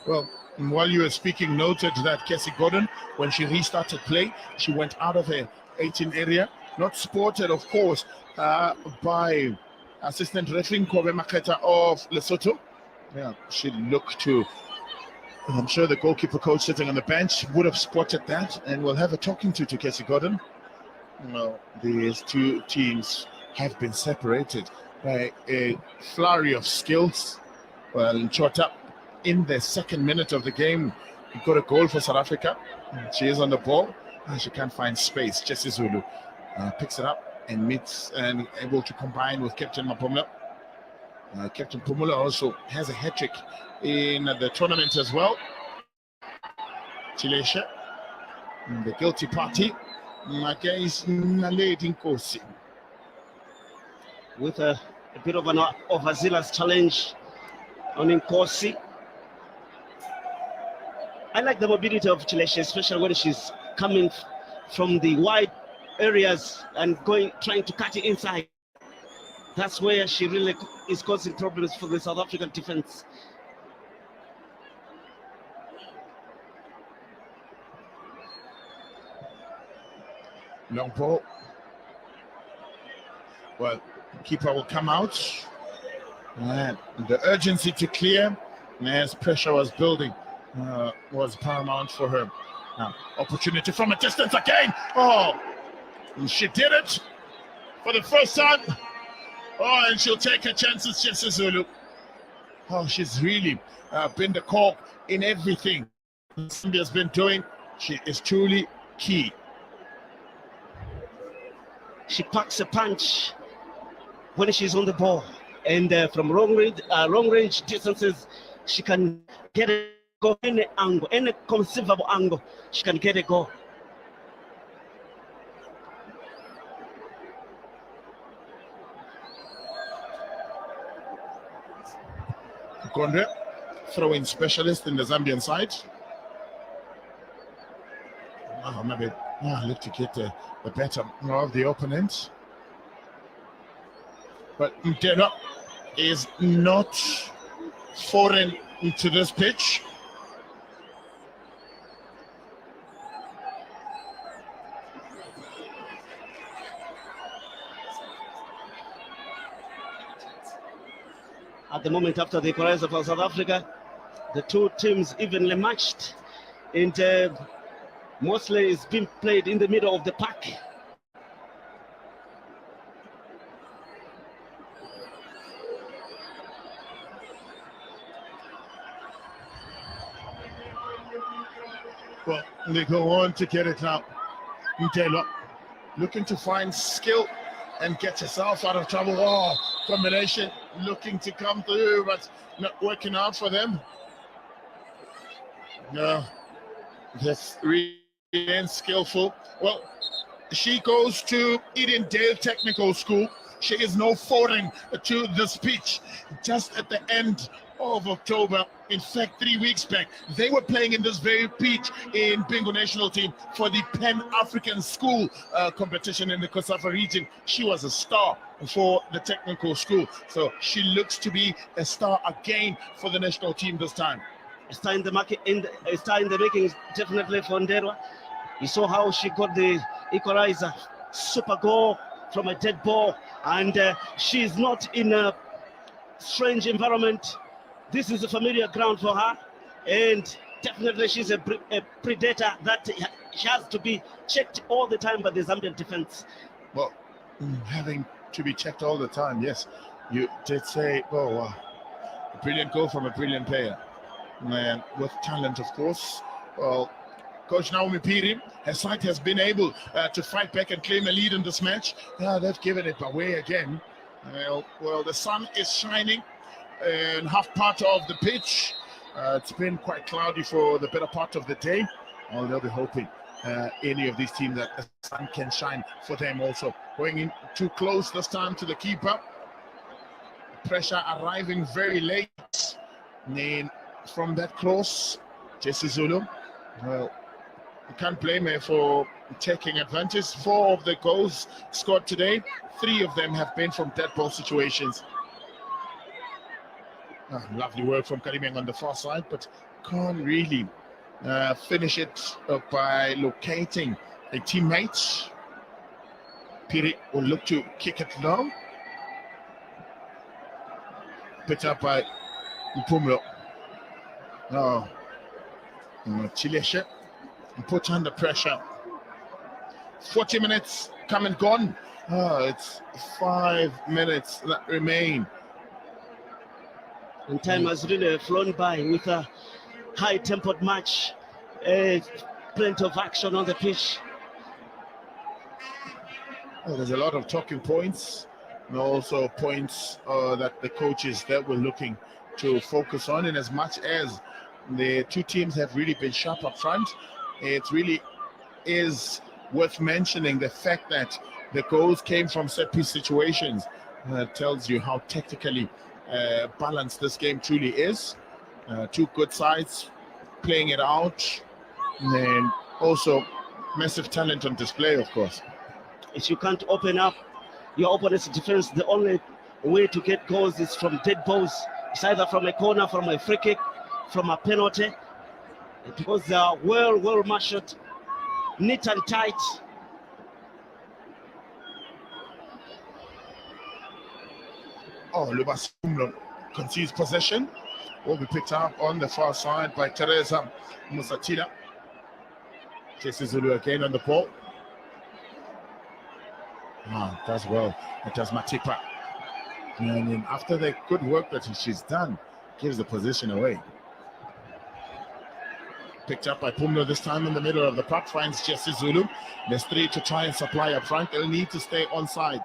Well, while you were speaking, noted that Cassie Gordon, when she restarted play, she went out of her 18 area, not supported, of course, by assistant referee Kobe Maketa of Lesotho. Yeah, she looked to, I'm sure the goalkeeper coach sitting on the bench would have spotted that, and we'll have a talking to Cassie Gordon. Well, these two teams have been separated by a flurry of skills. Well, Chota, in the second minute of the game, he got a goal for South Africa. She is on the ball and she can't find space. Jesse Zulu picks it up and meets and able to combine with Captain Mapumla. Captain Pumula also has a hat-trick in the tournament as well. Chilesha, the guilty party against Naledi Nkosi. With a bit of an overzealous challenge on Nkosi. I like the mobility of Chilesha, especially when she's coming from the wide areas and trying to cut it inside. That's where she really is causing problems for the South African defense. Long ball. Well, keeper will come out. And the urgency to clear as pressure was building was paramount for her. Now, opportunity from a distance again. Oh, she did it for the first time. Oh, and she'll take her chances, Jesse Zulu. Oh, she's really been the core in everything Zambia's been doing. She is truly key. She packs a punch when she's on the ball, and from long range distances, she can get a goal any angle, any conceivable angle. She can get a goal. Gondre, throwing specialist in the Zambian side. Oh, maybe look to get the better of the opponent. But Ndela is not foreign to this pitch. At the moment, after the equalizer for South Africa, the two teams evenly matched, and mostly it's been played in the middle of the pack. Well, they go on to get it out. Ndela looking to find skill and get herself out of trouble. Oh, combination looking to come through, but not working out for them. No, that's really skillful. Well, she goes to Edendale Technical School. She is no foreign to this pitch. Just at the end of October, in fact 3 weeks back, they were playing in this very pitch in Bingo National Team for the Pan-African School competition in the COSAFA region. She was a star for the technical school, so she looks to be a star again for the national team this time. A star in the making, definitely for Ndela. You saw how she got the equalizer, super goal from a dead ball, and she's not in a strange environment. This is a familiar ground for her, and definitely she's a predator that she has to be checked all the time by the Zambian defense. Well, having to be checked all the time, yes. You did say, oh, wow, a brilliant goal from a brilliant player. Man, with talent, of course. Well, Coach Naomi Piri, her side has been able to fight back and claim a lead in this match. They've given it away again. Well, the sun is shining in half part of the pitch. It's been quite cloudy for the better part of the day. Well, they'll be hoping any of these teams that the sun can shine for them also. Going in too close this time to the keeper. Pressure arriving very late. And from that cross, Jesse Zulu, well, you can't blame her for taking advantage. 4 of the goals scored today, 3 of them have been from dead ball situations. Lovely work from Karimeng on the far side, but can't really finish it by locating a teammate. Piri will look to kick it low. Picked up by Mpumlo. Oh, Chileshe put under pressure. 40 minutes come and gone. Oh, it's 5 minutes that remain. And time has really flown by with a high-tempoed match. Plenty of action on the pitch. Oh, there's a lot of talking points, and also points that the coaches that were looking to focus on. And as much as the 2 teams have really been sharp up front, it really is worth mentioning the fact that the goals came from set-piece situations. That tells you how tactically balanced this game truly is. 2 good sides playing it out, and then also massive talent on display, of course. If you can't open up your opponent's defense, the only way to get goals is from dead balls. It's either from a corner, from a free kick, from a penalty, because they are well marshaled, neat and tight. Oh, Lubasumlo concedes possession. Will be picked up on the far side by Teresa Musatila. Jesse Zulu again on the ball. Does well. It does Matipa. And then after the good work that she's done, gives the position away. Picked up by Pumlo this time in the middle of the park, finds Jesse Zulu. There's 3 to try and supply up front. They'll need to stay on side.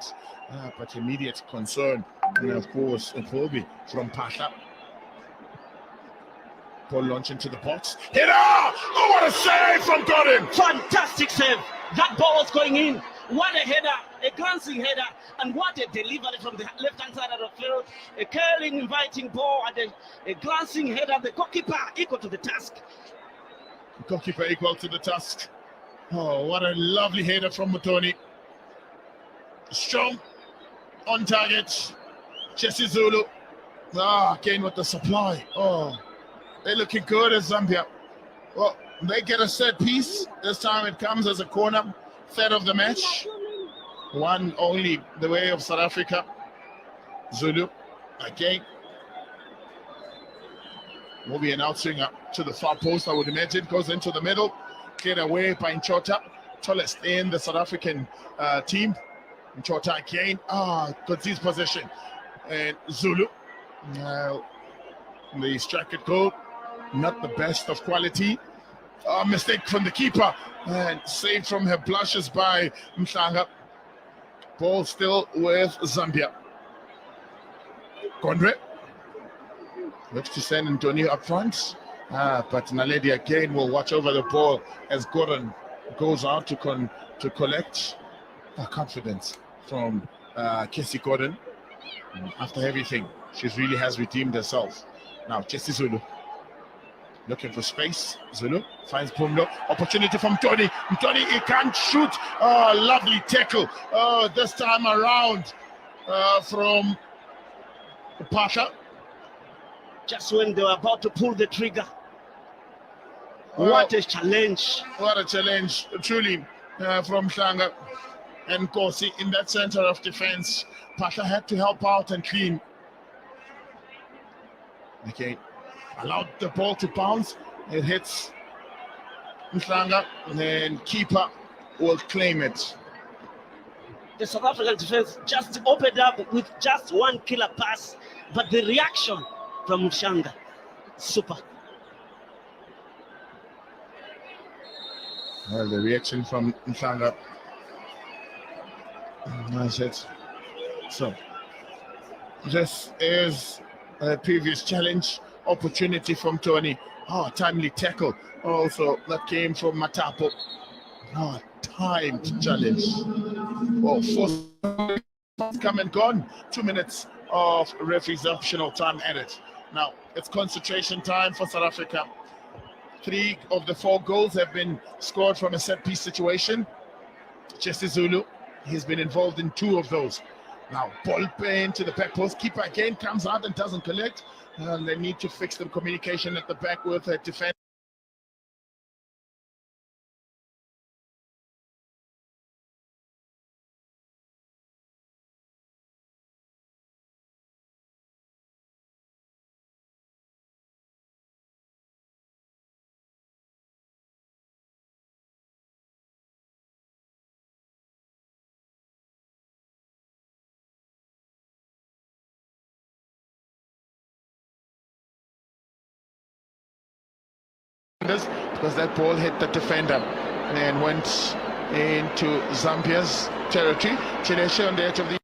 But immediate concern, and of course, it will be from Pasha. Paul launch into the box. Hit! Oh, what a save from Gordon! Fantastic save. That ball was going in. What a header, a glancing header, and what a delivery from the left-hand side of the field. A curling, inviting ball, and a glancing header. The goalkeeper equal to the task. Goalkeeper equal to the task. Oh, what a lovely header from Mutoni. Strong, on target. Jesse Zulu. Again with the supply. Oh, they're looking good as Zambia. Well, they get a set piece. This time it comes as a corner. 3rd of the match. 1 only the way of South Africa. Zulu again. Will be announcing up to the far post, I would imagine. Goes into the middle. Cleared away by Nchota. Tallest in the South African team. Nchota again. Concedes possession. And Zulu. The striker goal. Not the best of quality. Mistake from the keeper. And saved from her blushes by Mhlanga. Ball still with Zambia. Gondre looks to send Antonio up front. But Naledi again will watch over the ball as Gordon goes out to collect. Confidence from Casey Gordon. After everything, she really has redeemed herself. Now, Jesse Zulu. Looking for space. Zulu finds Pumlo. Opportunity from Tony. Tony, he can't shoot. Lovely tackle. This time around from Pasha. Just when they were about to pull the trigger. What a challenge. What a challenge, truly, from Mhlanga and Kosi in that center of defense. Pasha had to help out and clean. Okay. Allowed the ball to bounce. It hits Mhlanga, and then keeper will claim it. The South African defense just opened up with just 1 killer pass, but the reaction from Mhlanga, super. Well, the reaction from Mhlanga. Nice hit. So, this is a previous challenge. Opportunity from Tony. Timely tackle. Also, that came from Matapo. Timed challenge. Fourth come and gone. 2 minutes of referee's optional time added. Now, it's concentration time for South Africa. 3 of the 4 goals have been scored from a set-piece situation. Jesse Zulu, he's been involved in 2 of those. Now, ball into the back post. Keeper again comes out and doesn't collect. And they need to fix the communication at the back with the defense. Because that ball hit the defender and went into Zambia's territory. Chileshe on the edge of the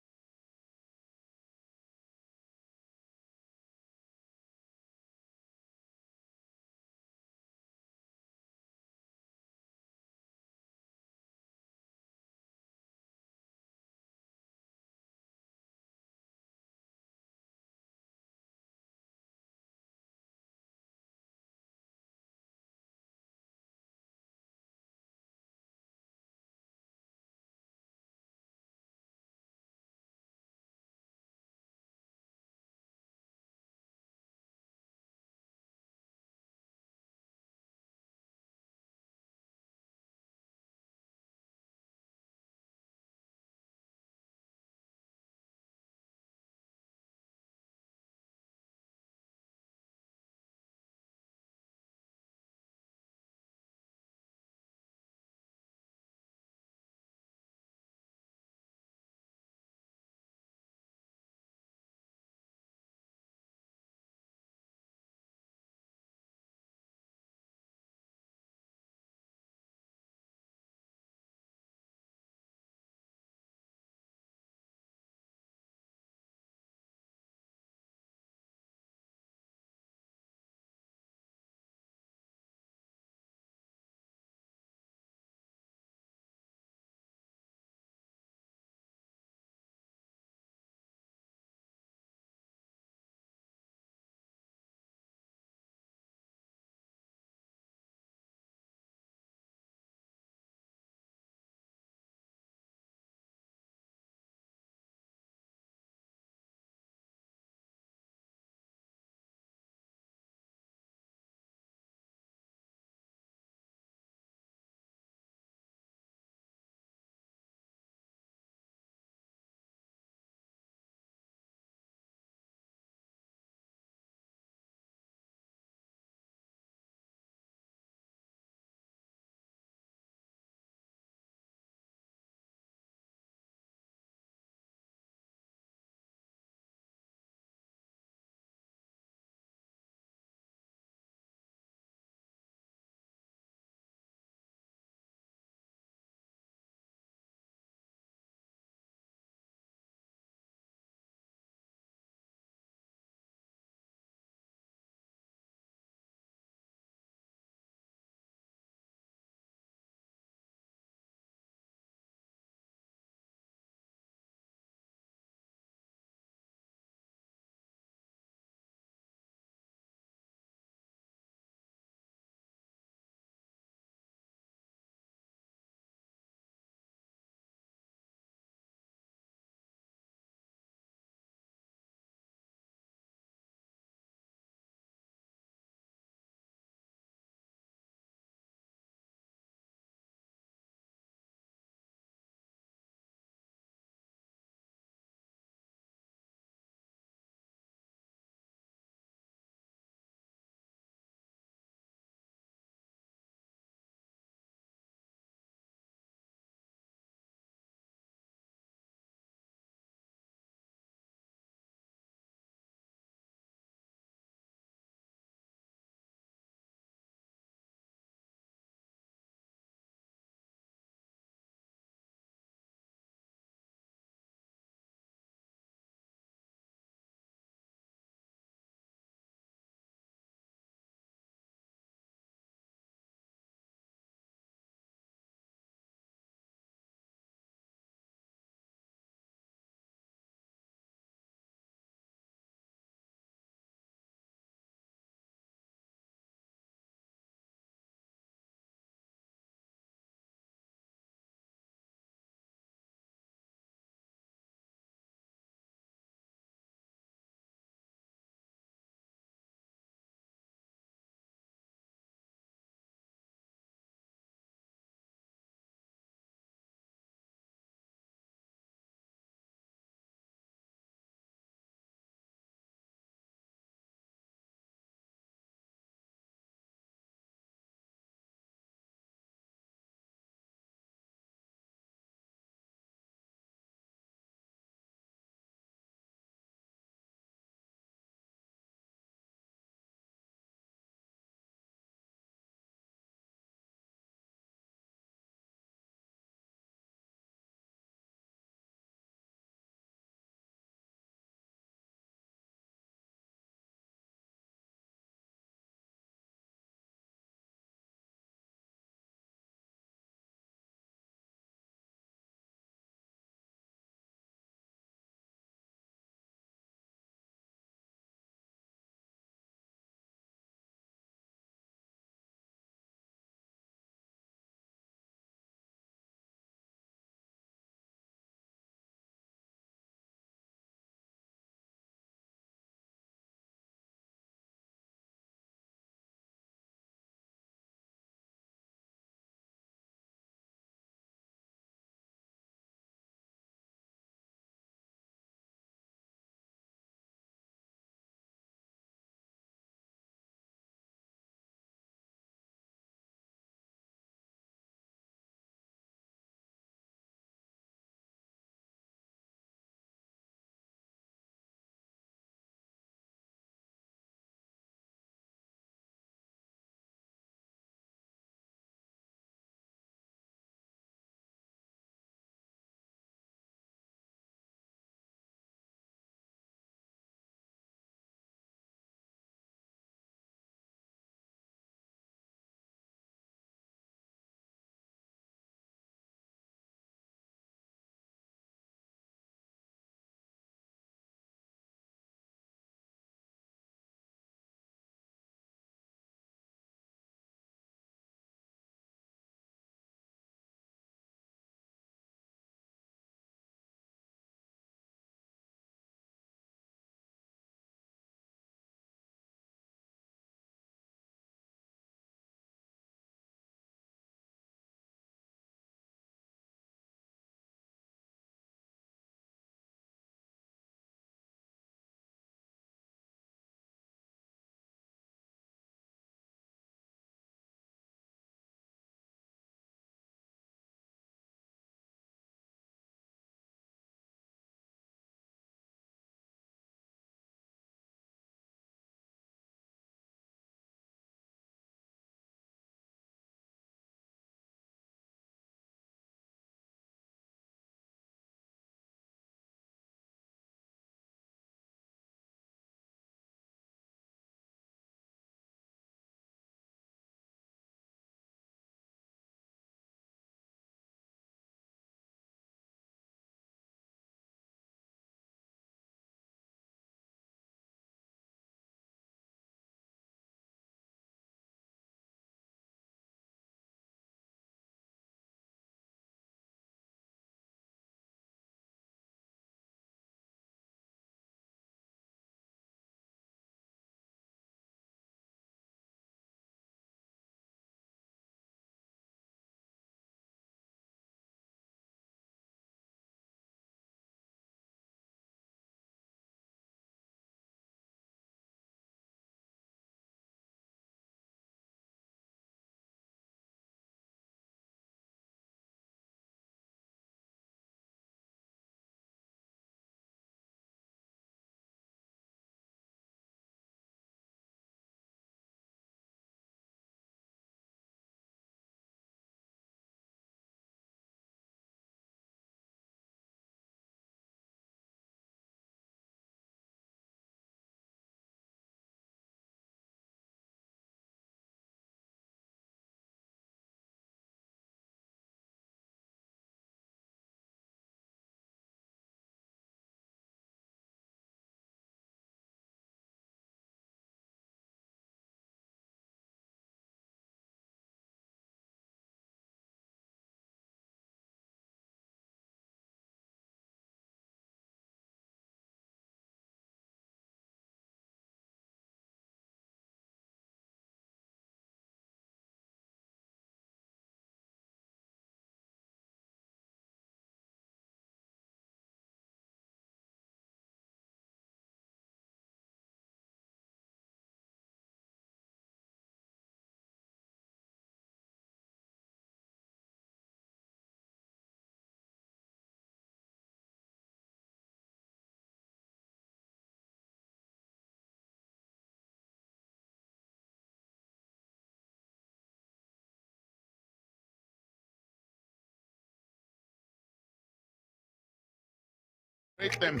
break them,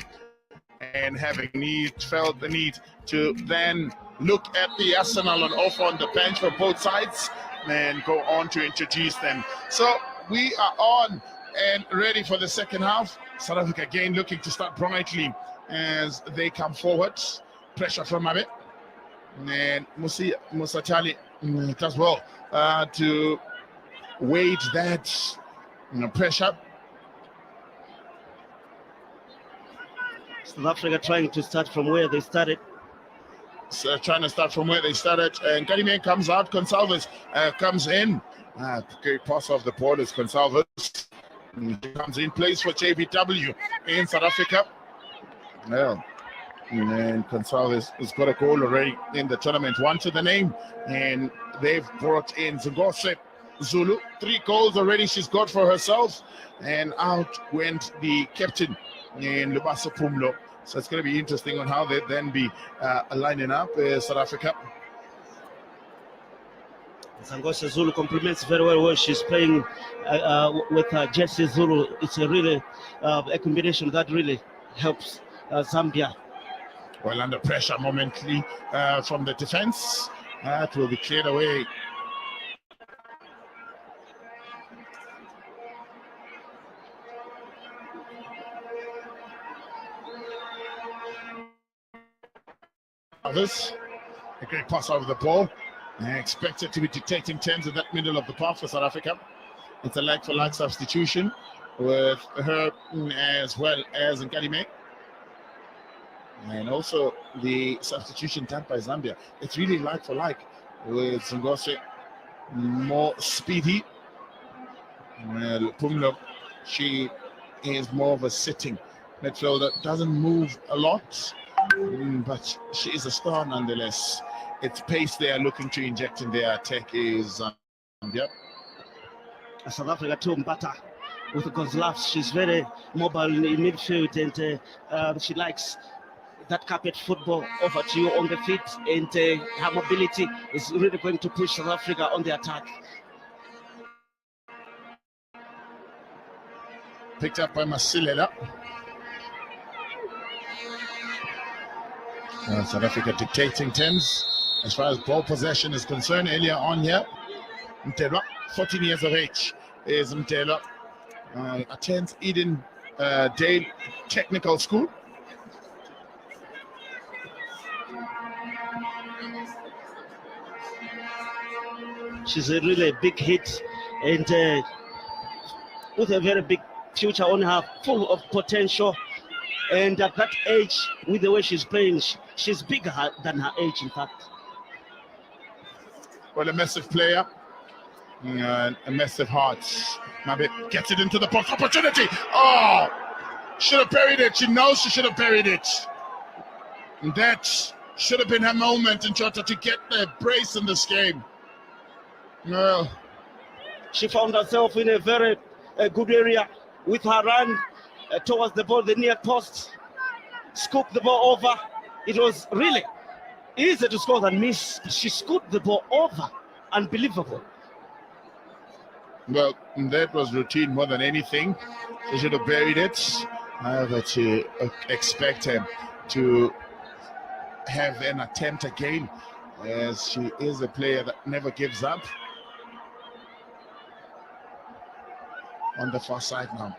and having felt the need to then look at the arsenal and offer on the bench for both sides and go on to introduce them. So we are on and ready for the second half. South Africa again looking to start brightly as they come forward. Pressure from Mabe and Musatali as well to wage that pressure. South Africa trying to start from where they started. So trying to start from where they started, and Kadime comes out. Gonsalves comes in. Great pass off the ball is Gonsalves. He comes in, plays for JBW in South Africa. Well, and Gonsalves has got a goal already in the tournament, one to the name, and they've brought in Zingose Zulu. 3 goals already she's got for herself, and out went the captain in Lubasa Pumlo. So it's going to be interesting on how they then be lining up South Africa. Zingose Zulu complements very well where she's playing with Jesse Zulu. It's a really a combination that really helps Zambia. Well, under pressure momentarily from the defense. That will be cleared away. Others, a great pass over the ball. Expected to be dictating terms in that middle of the park for South Africa. It's a like-for-like substitution with her as well as Nkadime. And also the substitution done by Zambia. It's really like-for-like with Zingose more speedy. Well, Pumlo, she is more of a sitting midfielder, doesn't move a lot. But she is a star nonetheless. It's pace they are looking to inject in their attack is Zambia. South Africa too, Mbata with the Gonsalves. She's very mobile in midfield, and she likes that carpet football over to you on the feet, and her mobility is really going to push South Africa on the attack. Picked up by Masilela. South Africa dictating terms as far as ball possession is concerned. Earlier on here, Mtelwa, 14 years of age, is Mtelwa. Attends Eden Dale Technical School. She's a really big hit, and with a very big future on her, full of potential. And at that age, with the way she's playing, she's bigger than her age, in fact. Well, a massive player, a massive heart. Mabe gets it into the box. Opportunity. Oh, should have buried it. She knows she should have buried it. And that should have been her moment in order to get the brace in this game. Well, she found herself in a very good area with her run towards the ball, the near post, scooped the ball over. It was really easy to score than miss. She scooped the ball over. Unbelievable. Well, that was routine more than anything. She should have buried it. However, to expect him to have an attempt again, as she is a player that never gives up. On the far side now.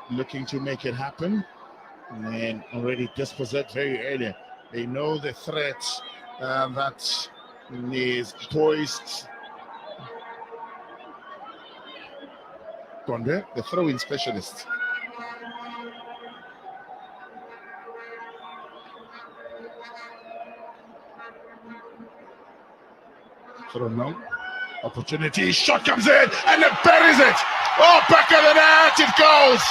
Looking to make it happen, and already dispossessed very early. They know the threat that is poised. Gonde, the throw-in specialist. Throw now. Opportunity, shot comes in, and it buries it. Oh, back of the net it goes.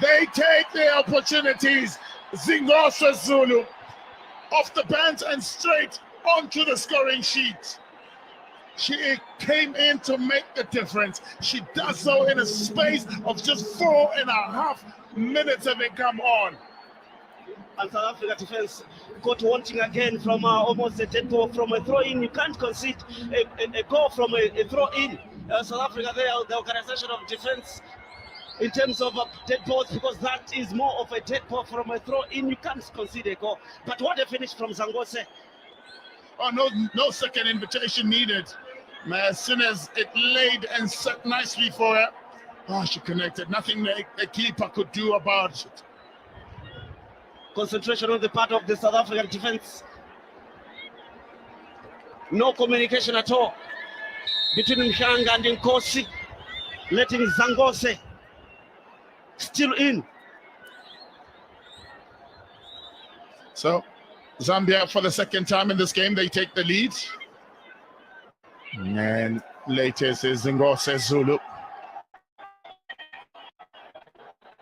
They take the opportunities. Zingose Zulu off the bench and straight onto the scoring sheet. She came in to make the difference. She does so in a space of just 4.5 minutes having come on. And South Africa defense got wanting again from almost a dead ball from a throw-in. You can't concede a goal from a throw-in. South Africa there, the organization of defense in terms of dead balls, because that is more of a dead ball from a throw in. You can't consider a goal. But what a finish from Zangose. Oh, no second invitation needed. As soon as it laid and set nicely for her, oh, she connected. Nothing the keeper could do about it. Concentration on the part of the South African defense. No communication at all between Mshanga and Nkosi, letting Zangose still in. So Zambia, for the second time in this game, they take the lead. And latest is Ngose Zulu.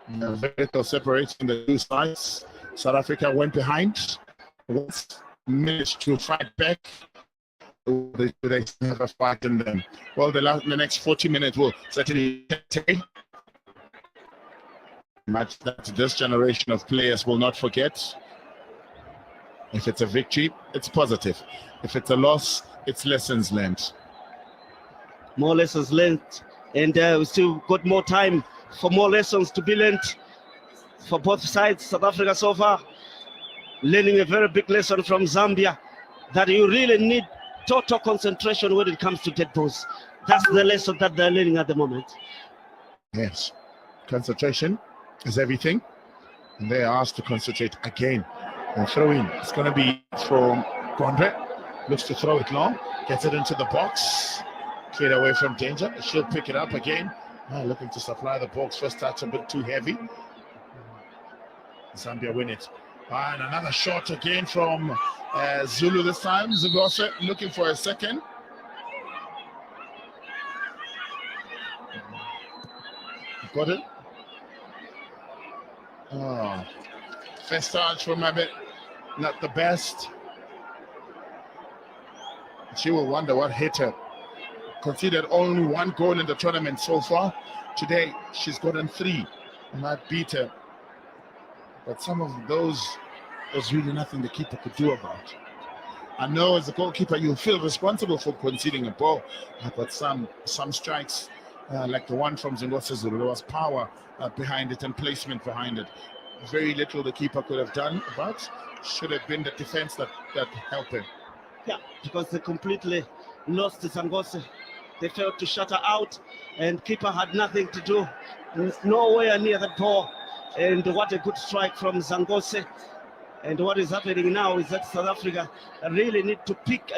Vehicle separating the two sides. South Africa went behind. Once managed to fight back. They have a fight in them. Well, the next 40 minutes will certainly take. Match that this generation of players will not forget. If it's a victory, it's positive. If it's a loss, it's lessons learned. More lessons learned, and we still got more time for more lessons to be learned for both sides. South Africa so far learning a very big lesson from Zambia, that you really need total concentration when it comes to dead balls. That's the lesson that they're learning at the moment. Yes, concentration is everything, and they are asked to concentrate again. And throw in. It's going to be from Conrad. Looks to throw it long. Gets it into the box. Cleared away from danger. She'll pick it up again. Looking to supply the box. First touch a bit too heavy. Zambia win it. And another shot again from Zulu this time. Zagose looking for a second. Got it. Oh. First touch from Mabet. Not the best. She will wonder what hit her. Considered only one goal in the tournament so far. Today, she's gotten 3. And that beat her. But some of those, there's really nothing the keeper could do about. I know as a goalkeeper, you feel responsible for conceding a ball. But some strikes, like the one from Zingose Zulu, there was power behind it and placement behind it. Very little the keeper could have done, but should have been the defense that helped him. Yeah, because they completely lost Zangose. They failed to shut her out, and keeper had nothing to do. Nowhere near the ball. And what a good strike from Zangose. And what is happening now is that South Africa really need to pick.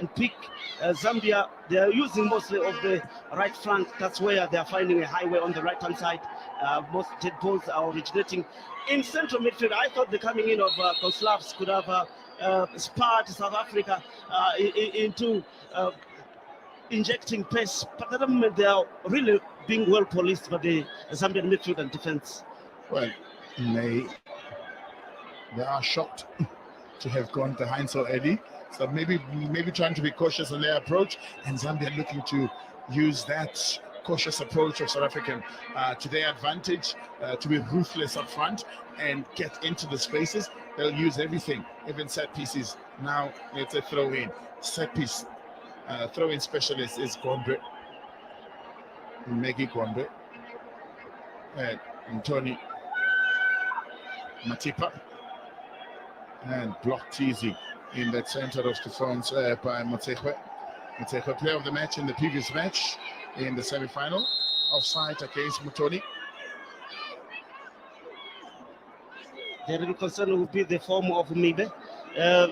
Zambia, they are using mostly of the right flank. That's where they are finding a highway on the right-hand side. Most dead balls are originating in central midfield. I thought the coming in of Koslavs could have spurred South Africa into injecting pace. But at the moment, they are really being well policed by the Zambian midfield and defense. Well, they are shocked to have gone behind so early. So maybe trying to be cautious in their approach, and Zambia looking to use that cautious approach of South African to their advantage, to be ruthless up front and get into the spaces. They'll use everything, even set pieces. Now it's a throw in. Set piece throw in specialist is Gondre. Maggie Gondre. And Tony Matipa. And blocked easy in that center of defense by Motsekwe. Motsekwe, player of the match in the previous match in the semi-final. Offside against Mutoni. The real concern would be the form of Mibe.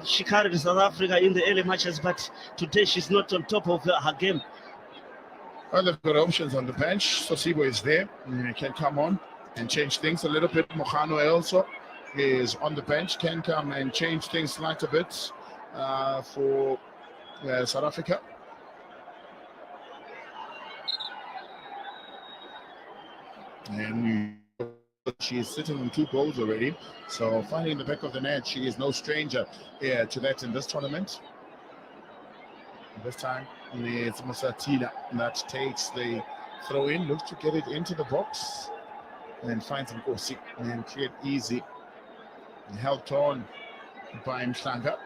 She carried South Africa in the early matches, but today she's not on top of her game. Well, they've got options on the bench. Sosibo is there. He can come on and change things a little bit. Mokano also is on the bench, can come and change things slight a bit for South Africa. And she is sitting on 2 goals already, so finding the back of the net, she is no stranger to that in this tournament. This time it's Musatila that takes the throw in, looks to get it into the box and finds Nkosi and cleared easy. Helped on by Mhlanga.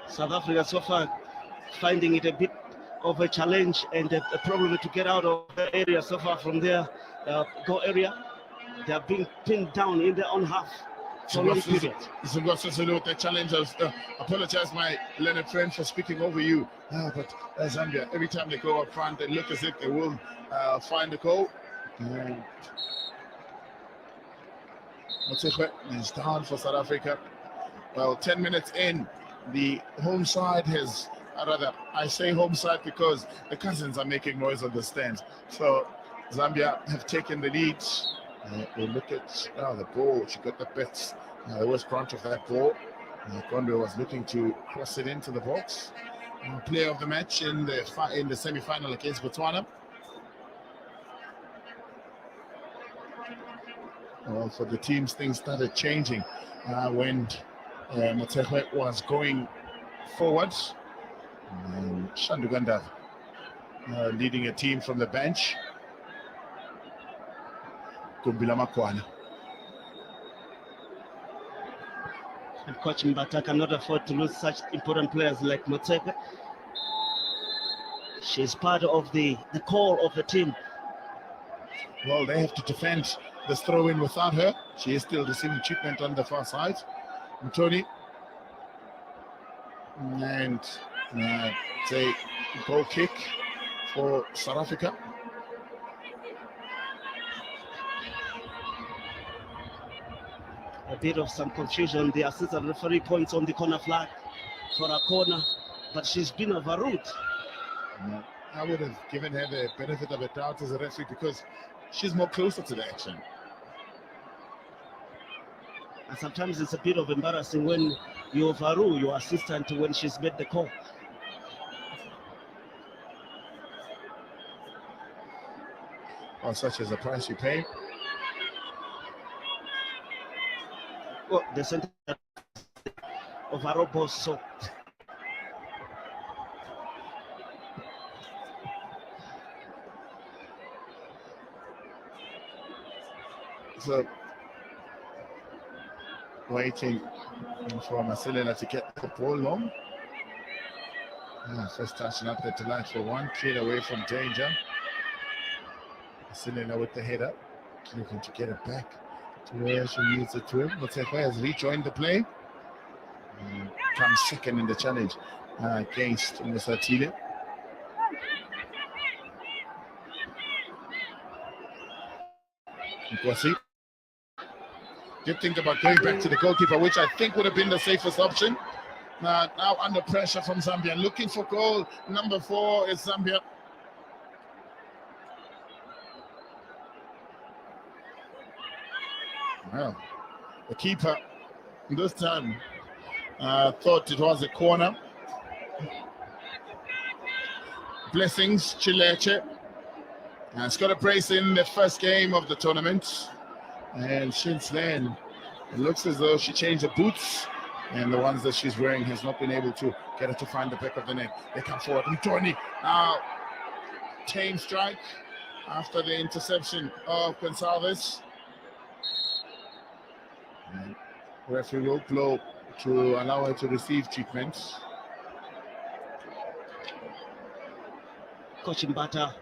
South Africa so far finding it a bit of a challenge and a problem to get out of the area so far from their goal area. They are being pinned down in their own half for a long period. With the challengers. Apologize, my Leonard friend, for speaking over you. But Zambia, every time they go up front, they look as if they will find a goal. Motsekwe is down for South Africa. Well, 10 minutes in, the home side has, I say home side because the cousins are making noise on the stands. So Zambia have taken the lead. We look at the ball. She got the bits. There was front of that ball. Conway was looking to cross it into the box. Player of the match in the semi-final against Botswana. Well, for the teams, things started changing when Motsekwe was going forward. Shanduganda leading a team from the bench. Kumbila Makwana. And Coach Mbata cannot afford to lose such important players like Motsekwe. She's part of the core of the team. Well, they have to defend this throw-in without her. She is still receiving treatment on the far side. Mtoni. And it's a goal kick for South Africa. A bit of some confusion. The assistant referee points on the corner flag for a corner, but she's been overruled. I would have given her the benefit of the doubt as a referee because she's more closer to the action. And sometimes it's a bit of embarrassing when you overrule your assistant when she's made the call. Well, such as the price you pay. Well, the center overall boss, so waiting for Marcelina to get the ball long. First touching up there to line for one, cleared away from danger. Marcelina with the header, looking to get it back to where she needs it to him. Motsekwe has rejoined the play. Comes second in the challenge against Musatile. Nkwasi did think about going back to the goalkeeper, which I think would have been the safest option. Now under pressure from Zambia, looking for goal. Number 4 is Zambia. Well, the keeper this time thought it was a corner. Blessings, Chileche has got a brace in the first game of the tournament. And since then, it looks as though she changed her boots, and the ones that she's wearing has not been able to get her to find the back of the net. They come forward. Mtoni now tame strike after the interception of Gonsalves. And referee will blow to allow her to receive treatment. Coach Mbata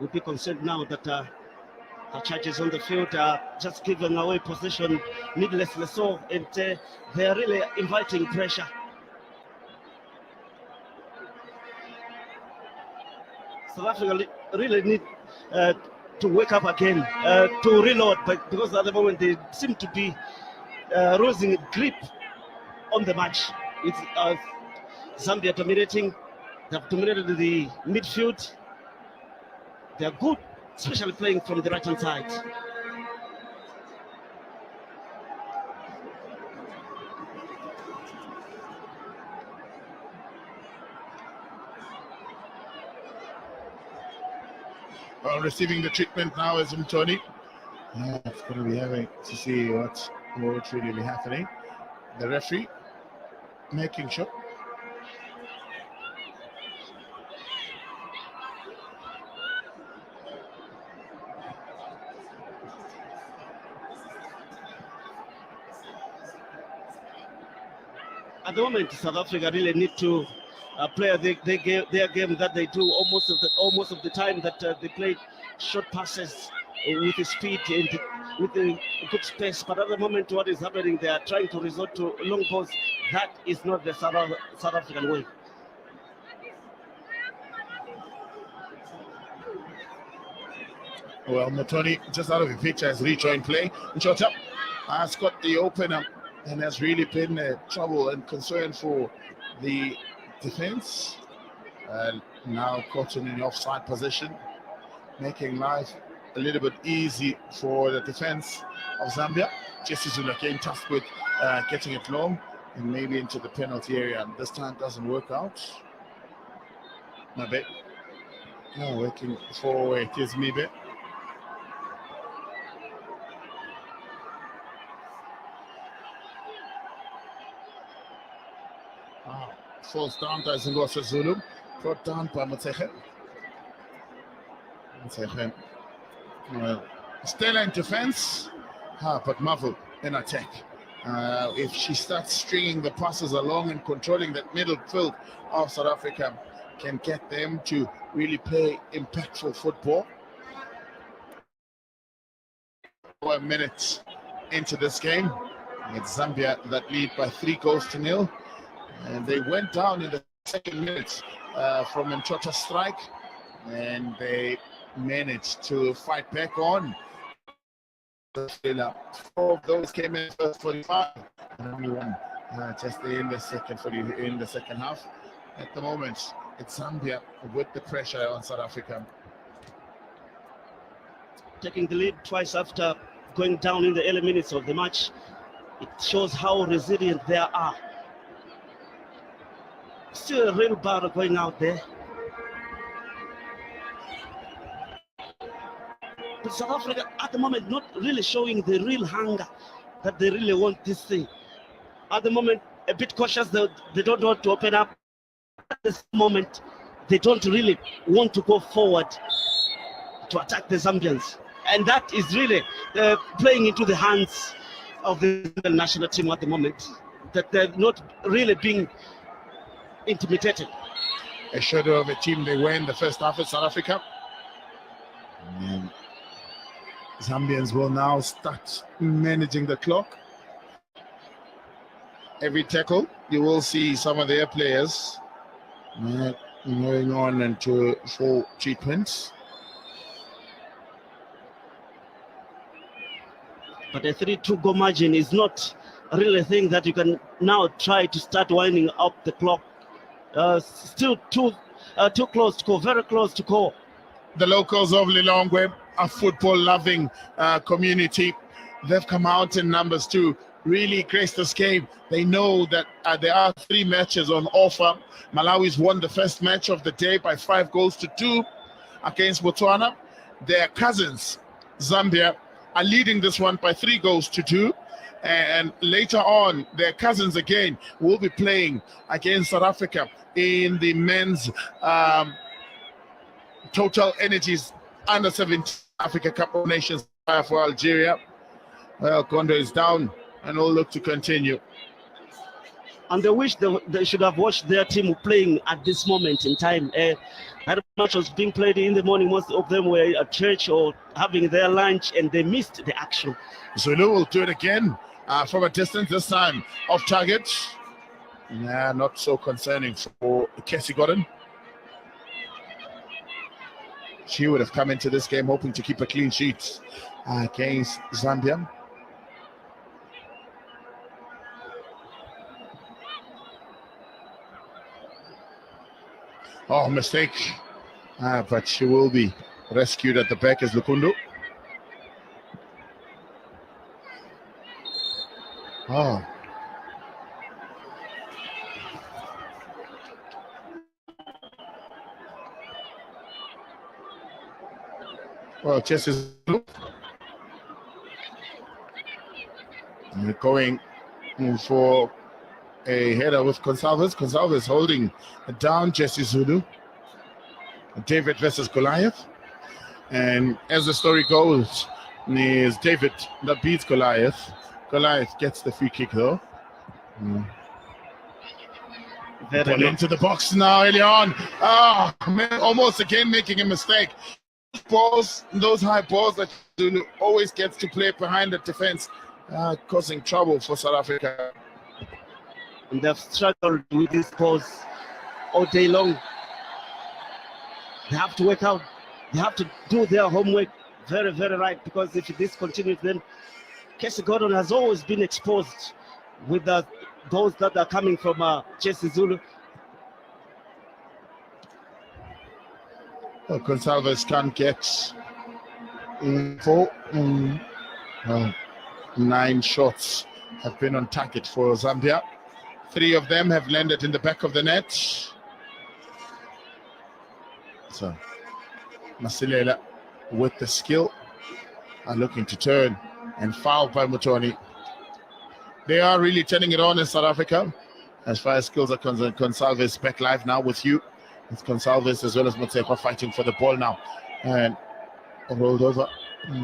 will be concerned now that her charges on the field are just giving away possession needlessly so, and they are really inviting pressure. South Africa really need to wake up again, to reload, but because at the moment they seem to be losing grip on the match. It's Zambia dominating. They've dominated the midfield. They're good, especially playing from the right-hand side. Well, receiving the treatment now is Mtoni. It's going to be having to see what's really happening. The referee making sure. At the moment, South Africa really need to player their game that they do almost of the time that they play short passes with the speed and with the good space. But at the moment, what is happening? They are trying to resort to long balls. That is not the South African way. Well, Motoni just out of the picture has rejoined play. Nchota has got the opener and has really been trouble and concern for the defense. Now caught in the offside position, making life a little bit easy for the defense of Zambia. Jesse Zulu came tasked with getting it long and maybe into the penalty area. This time doesn't work out. Mabe. Oh, working for it is Mibe. Falls down by Zingosa Zulu, brought down by Motseche. Stella in defense, but Marvel in attack. If she starts stringing the passes along and controlling that middle field of South Africa, can get them to really play impactful football. 4 minutes into this game, it's Zambia that lead by 3-0. And they went down in the second minute from Nchota's strike, and they managed to fight back on. 4 of those came in first 45, and only one just in the second half. At the moment, it's Zambia with the pressure on South Africa. Taking the lead twice after going down in the early minutes of the match, it shows how resilient they are. Still a real battle going out there. But South Africa at the moment not really showing the real hunger that they really want this thing. At the moment, a bit cautious, they don't want to open up. At this moment, they don't really want to go forward to attack the Zambians. And that is really playing into the hands of the national team at the moment, that they're not really being intimidated. A shadow of a team they were in the first half of South Africa. And Zambians will now start managing the clock. Every tackle, you will see some of their players going on into full treatments. But a 3-2 goal margin is not really a thing that you can now try to start winding up the clock. Still too close to call, very close to call. The locals of Lilongwe, a football-loving community, they've come out in numbers to really grace this game. They know that there are 3 matches on offer. Malawi's won the first match of the day by 5-2 against Botswana. Their cousins, Zambia, are leading this one by 3-2. And later on, their cousins again will be playing against South Africa in the men's Total Energies Under-17 Africa Cup of Nations for Algeria. Well, Kondo is down and will look to continue. And they wish they should have watched their team playing at this moment in time. That match was being played in the morning. Most of them were at church or having their lunch, and they missed the action. Zulu will do it again from a distance, this time off target. Nah, not so concerning for Cassie Gordon. She would have come into this game hoping to keep a clean sheet against Zambia. Oh, mistake. But she will be rescued at the back as Lukundu. Oh. Well, chess is going for a header with Gonsalves. Gonsalves holding down Jesse Zulu. David versus Goliath. And as the story goes, it's David that beats Goliath. Goliath gets the free kick though. Ball into the box now, early on. Almost again making a mistake. Those high balls that Zulu always gets to play behind the defense, causing trouble for South Africa. And they've struggled with these balls all day long. They have to work out. They have to do their homework very, very right, because if this continues, then Casey Gordon has always been exposed with the balls that are coming from Jesse Zulu. Gonsalves can't get 9 shots have been on target for Zambia. 3 of them have landed in the back of the net. So Masilela with the skill are looking to turn and foul by Mutoni. They are really turning it on in South Africa as far as skills are concerned. Gonsalves back live now with you. It's Gonsalves as well as Motsekwa fighting for the ball now, and rolled over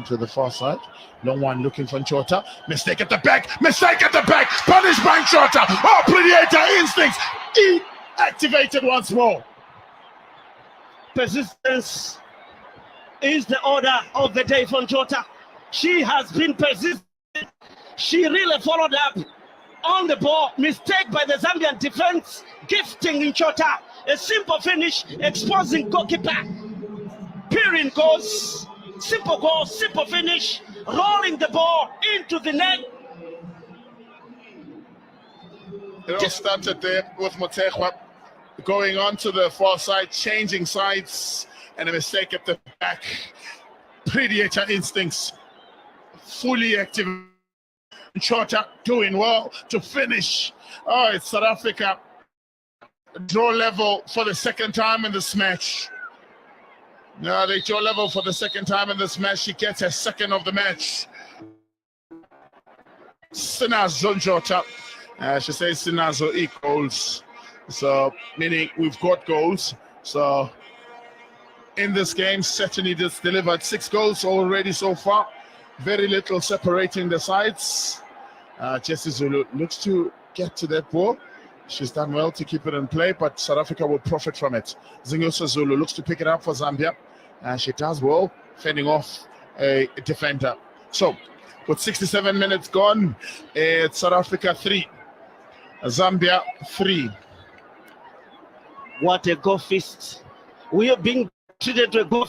to the far side. Long one looking for Nchota. Mistake at the back. Punished by Nchota. Oh, Predator instincts activated once more. Persistence is the order of the day for Nchota. She has been persistent. She really followed up on the ball. Mistake by the Zambian defense, gifting Nchota a simple finish, exposing goalkeeper. Peering goes, simple goal, simple finish, rolling the ball into the net. It all started there with Motsekwa going on to the far side, changing sides, and a mistake at the back. Predator instincts fully active. Nchota doing well to finish. Oh, it's South Africa. Draw level for the second time in this match. No, they draw level for the second time in this match. She gets her second of the match. Sinazo Nchota. She says Sinazo equals. So, meaning we've got goals. So, in this game, certainly just delivered 6 goals already so far. Very little separating the sides. Jesse Zulu looks to get to that ball. She's done well to keep it in play, but South Africa will profit from it. Zinyosa Zulu looks to pick it up for Zambia. She does well, fending off a defender. So, with 67 minutes gone, it's South Africa 3, Zambia 3. What a goal feast. We are being treated to a goal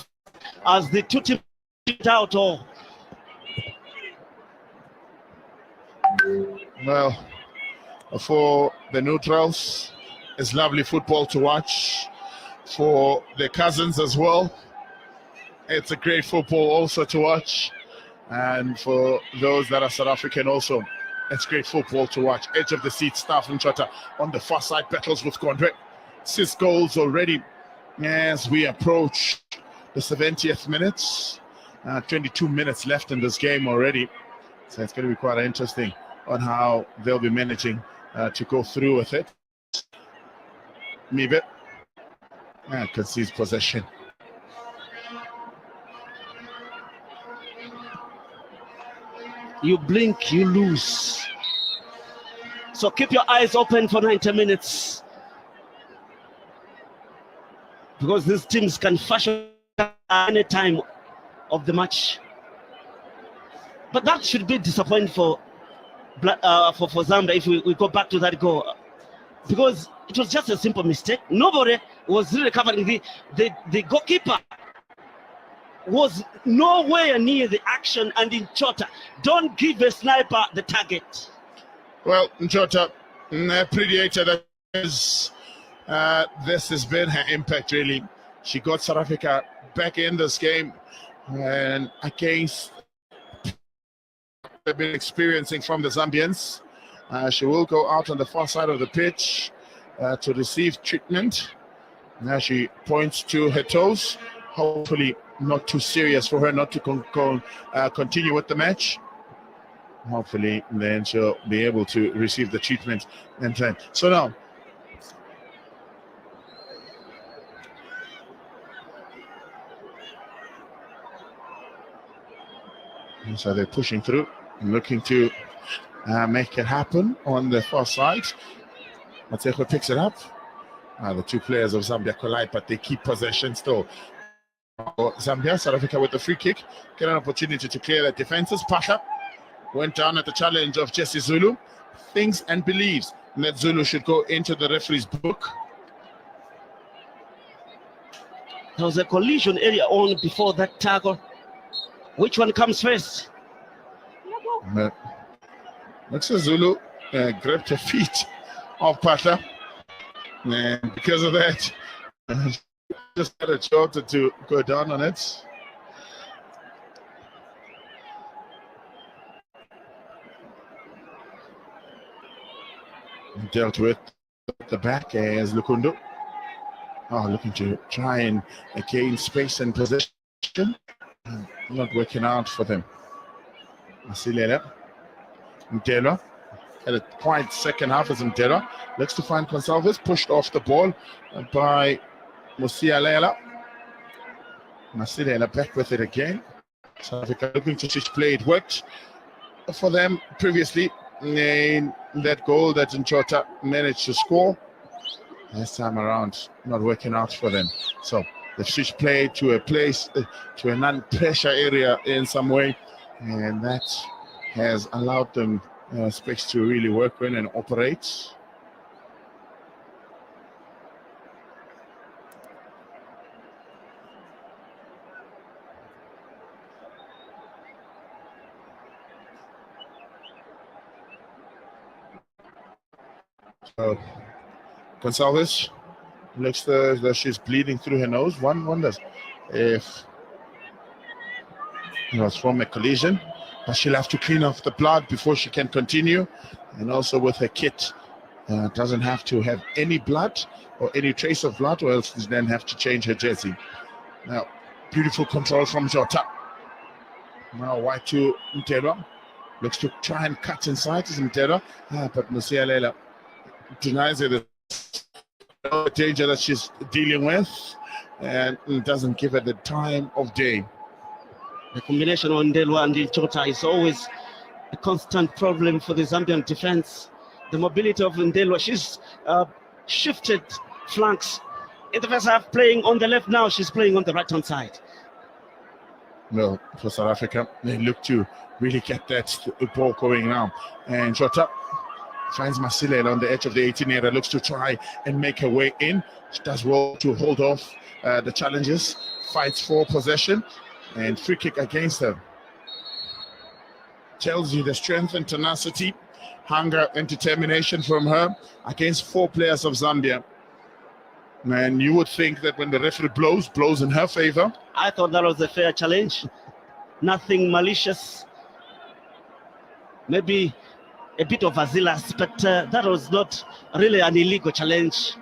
as the two teams out all. Well, for the neutrals, it's lovely football to watch. For the cousins as well, it's a great football also to watch. And for those that are South African also, it's great football to watch. Edge of the seat, Staff Nchota on the far side, battles with Gondwe. 6 goals already as we approach the 70th minute. 22 minutes left in this game already. So it's going to be quite interesting on how they'll be managing to go through with it. Mibe concedes possession. You blink, you lose. So keep your eyes open for 90 minutes. Because these teams can fashion at any time of the match. But that should be disappointing for Zambia if we go back to that goal. Because it was just a simple mistake. Nobody was really covering. The goalkeeper was nowhere near the action, and Nchota, don't give a sniper the target. Well, Nchota, Predator, that is, this has been her impact really. She got South Africa back in this game, and against they've been experiencing from the Zambians. She will go out on the far side of the pitch to receive treatment. Now she points to her toes. Hopefully not too serious for her not to continue with the match. Hopefully then she'll be able to receive the treatment in time. So now, so they're pushing through, looking to make it happen on the far side. Mateko picks it up, The two players of Zambia collide, but they keep possession still. Zambia, South Africa with the free kick, get an opportunity to clear their defenses. Pasha went down at the challenge of Jesse Zulu, thinks and believes that Zulu should go into the referee's book. There was a collision area on before that tackle. Which one comes first? Looks like Zulu grabbed the feet of Pasha, and because of that, just had a shorter to go down on it. Dealt with the back as Lukundo. Looking to try and gain space and position. Not working out for them. Masilela. Mtela had a quiet second half as Mtela looks to find Gonsalves, pushed off the ball by Musialela. Masilela back with it again. South Africa looking to switch play. It worked for them previously in that goal that Nchota managed to score. This time around, not working out for them. So they switch play to a place, to a non-pressure area in some way, and that has allowed them space to really work in and operate. So Gonsalves looks that she's bleeding through her nose. One wonders if it was from a collision, but she'll have to clean off the blood before she can continue. And also with her kit, doesn't have to have any blood or any trace of blood, or else she then have to change her jersey. Now, beautiful control from Jota. Now white to Mtera. Looks to try and cut inside to Mtera, but Musialela denies her the danger that she's dealing with and doesn't give her the time of day. The combination of Ndelwa and Nchota is always a constant problem for the Zambian defense. The mobility of Ndelwa, she's shifted flanks. In the first half, playing on the left, now she's playing on the right-hand side. Well, for South Africa, they look to really get that ball going now. And Jota finds Masilela on the edge of the 18 area, looks to try and make her way in. She does well to hold off the challenges, fights for possession, and free kick against her. Tells you the strength and tenacity, hunger and determination from her against four players of Zambia. And you would think that when the referee blows in her favor. I thought that was a fair challenge. Nothing malicious. Maybe a bit of zealous, but that was not really an illegal challenge.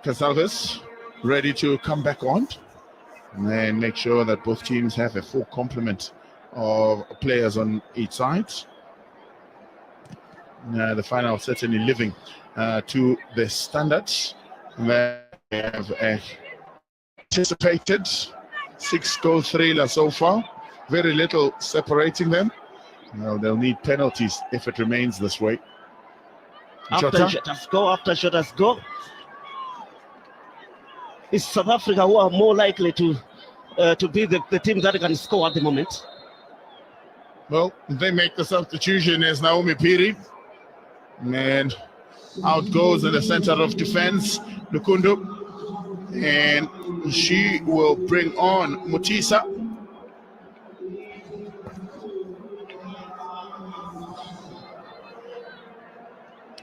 Gonsalves ready to come back on and make sure that both teams have a full complement of players on each side. The final certainly living to the standards that they have anticipated. 6-goal thriller so far, very little separating them. Now they'll need penalties if it remains this way. After shooters go, it's South Africa who are more likely to be the team that can score at the moment. Well, they make the substitution as Naomi Piri, and out goes in the center of defense Lukundo, and she will bring on Mutisa.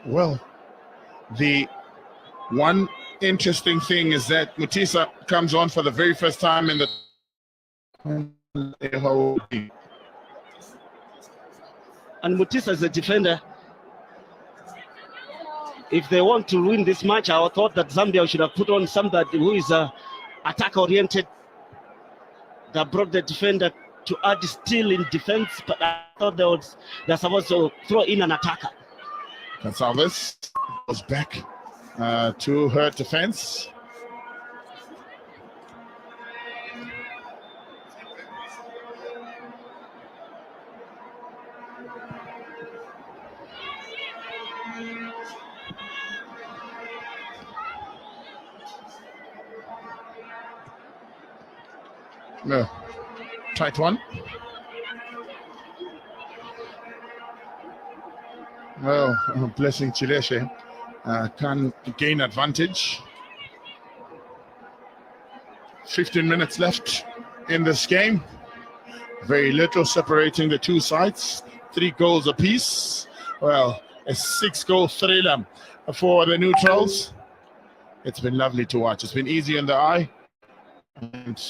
Well, the one interesting thing is that Mutisa comes on for the very first time in the and Mutisa is a defender. If they want to win this match, I thought that Zambia should have put on somebody who is attack-oriented, that brought the defender to add still in defense, but I thought they're supposed to throw in an attacker. Gonsalves goes back to her defense. No. Tight one. Well, blessing Chileshe can gain advantage. 15 minutes left in this game. Very little separating the two sides. 3 goals apiece. Well, a 6-goal thriller for the neutrals. It's been lovely to watch. It's been easy on the eye. And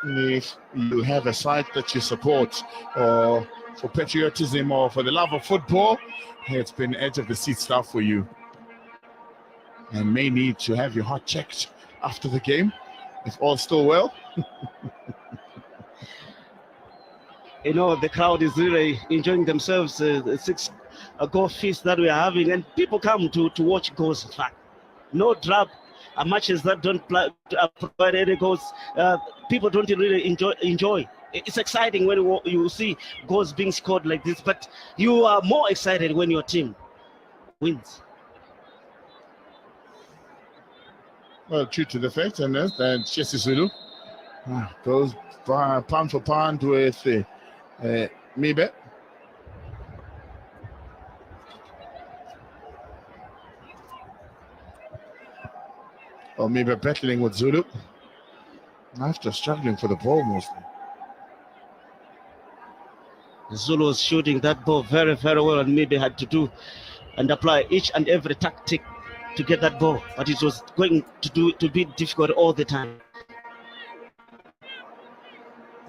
if you have a side that you support, or for patriotism or for the love of football, it's been edge of the seat stuff for you. And may need to have your heart checked after the game, if all's still well. You know, the crowd is really enjoying themselves. The 6-goal feast that we are having, and people come to watch goals. No drop. Matches that don't provide any goals, people don't really enjoy. It's exciting when you see goals being scored like this, but you are more excited when your team wins. Well, true to the fact, and that Jesse Zulu goes pound for pound with Mibe. Or maybe battling with Zulu after struggling for the ball mostly. Zulu was shooting that ball very, very well, and maybe had to do and apply each and every tactic to get that ball, but it was going to be difficult all the time.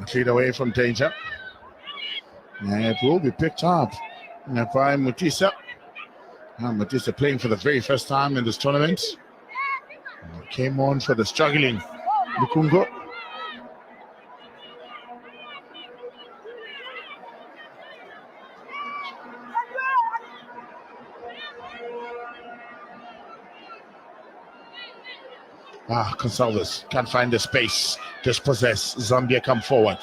Cleared away from danger. And it will be picked up by Mutisa. Mutisa playing for the very first time in this tournament. Came on for the struggling Lukungo. Gonsalves can't find the space. Dispossess. Zambia come forward.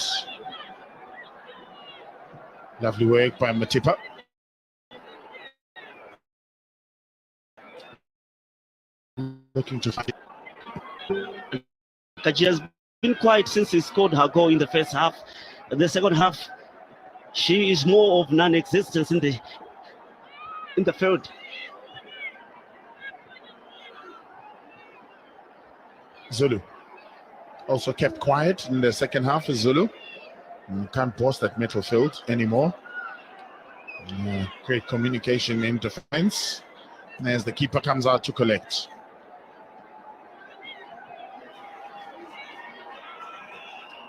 Lovely work by Matipa. Looking to fight. Kaji has been quiet since he scored her goal in the first half. In the second half, she is more of non-existence in the field. Zulu also kept quiet in the second half. Zulu can't post that midfield anymore. Great communication in defense as the keeper comes out to collect.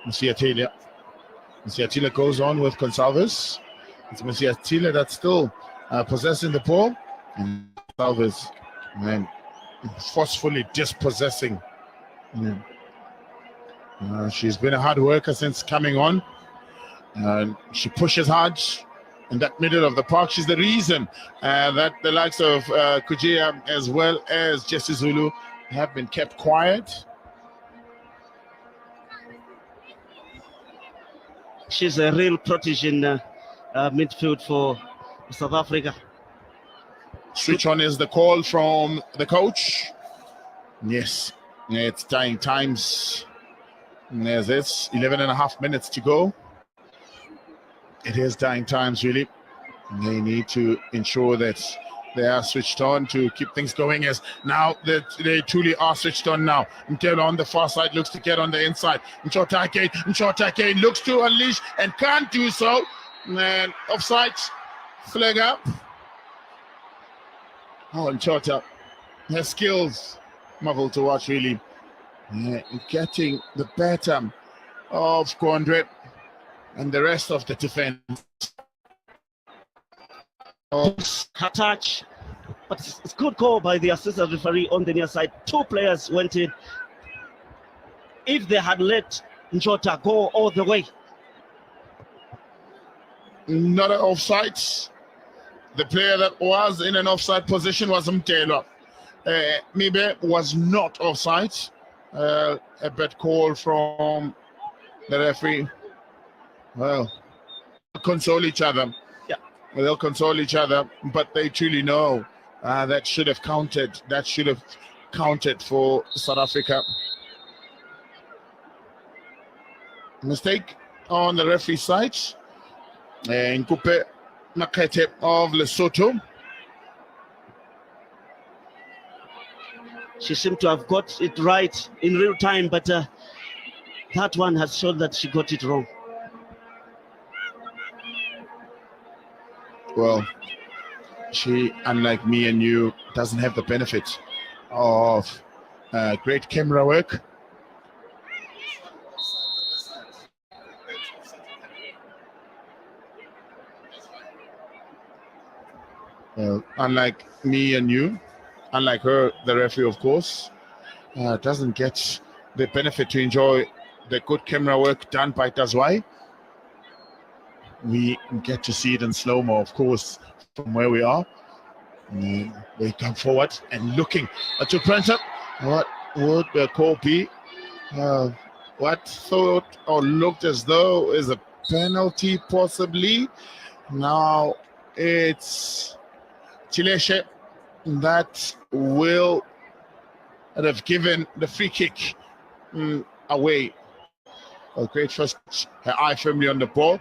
Msiatila goes on with Gonsalves. It's Msiatila that's still possessing the ball. And Gonsalves, forcefully dispossessing. She's been a hard worker since coming on. She pushes hard in that middle of the park. She's the reason that the likes of Kujia as well as Jesse Zulu have been kept quiet. She's a real protege in midfield for South Africa. Switch on is the call from the coach. Yes, it's dying times. There's this 11.5 minutes to go. It is dying times, really. They need to ensure that they are switched on to keep things going, as now that they truly are switched on now. Mtelo on the far side looks to get on the inside. Mchota again looks to unleash and can't do so. And offside, flag up. Oh, Mchota, her skills, marvel to watch, really. Getting the better of Kondre and the rest of the defense. Her touch, but it's good call by the assistant referee on the near side. 2 players went in. If they had let Njota go all the way. Not an offside. The player that was in an offside position was Mtelo. Mibe was not offside. A bad call from the referee. Well, console each other. They'll console each other, but they truly know that should have counted. That should have counted for South Africa. mistake on the referee side. Nkupe Makete of Lesotho. She seemed to have got it right in real time, but that one has shown that she got it wrong. Well, she, unlike me and you, doesn't have the benefit of great camera work. Unlike me and you, unlike her, the referee, of course, doesn't get the benefit to enjoy the good camera work done by Tazwai. We get to see it in slow-mo, of course, from where we are. We come forward and looking to Printer. What would the call be? What thought or looked as though is a penalty, possibly. Now it's Chileshe that will have given the free kick away. A great first, her eye firmly on the ball.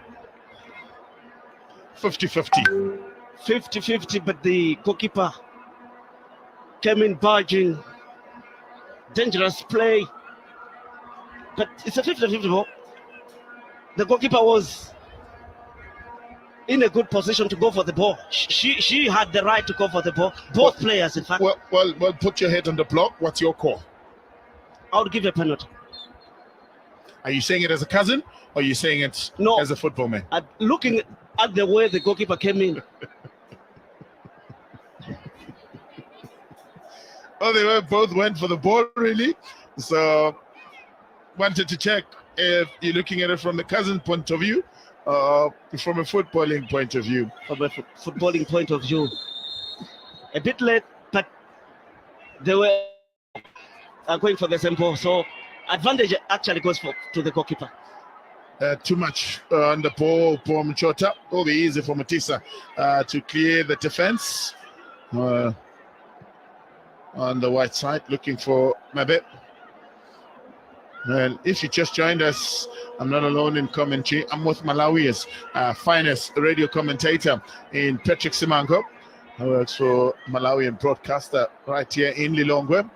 50-50. 50-50, but the goalkeeper came in barging. Dangerous play. But it's a 50-50 ball. The goalkeeper was in a good position to go for the ball. She had the right to go for the ball. Both players, in fact. Well, put your head on the block. What's your call? I would give a penalty. Are you saying it as a cousin, or are you saying it as a football man? Looking at the way the goalkeeper came in. Oh, they both went for the ball, really. So, wanted to check if you're looking at it from the cousin point of view, from a footballing point of view. From a footballing point of view. A bit late, but they were going for the same ball. So, advantage actually goes to the goalkeeper. Too much on the ball for Mchota. It'll be easy for Matisa to clear the defense. On the white side, looking for Mabe. And if you just joined us, I'm not alone in commentary. I'm with Malawi's finest radio commentator in Patrick Simango, who works for Malawian broadcaster right here in Lilongwe.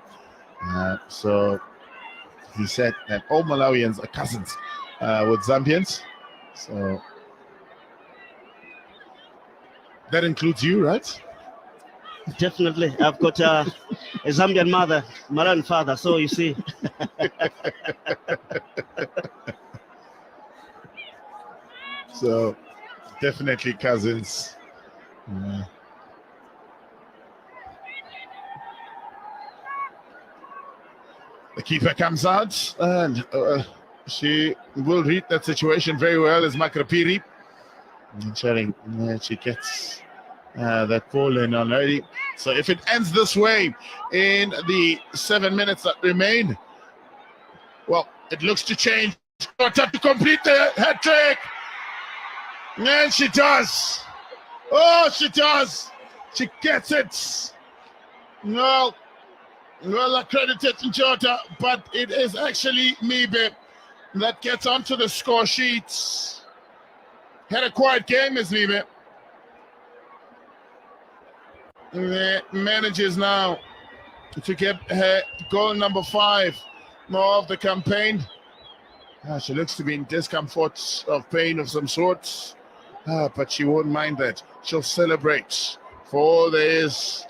So he said that all Malawians are cousins with Zambians. So that includes you, right? Definitely. I've got a Zambian mother, Malawian father, so you see. So definitely cousins. The keeper comes out and she will read that situation very well as Makrapiri. She gets that ball in already. So if it ends this way in the 7 minutes that remain, well, it looks to change. To complete the hat trick. And she does. Oh, she does. She gets it. Well accredited in Jota, but it is actually Mibe that gets onto the score sheets. Had a quiet game as Mibe. Manages now to get her goal number 5 of the campaign. She looks to be in discomfort of pain of some sort, but she won't mind that. She'll celebrate, for this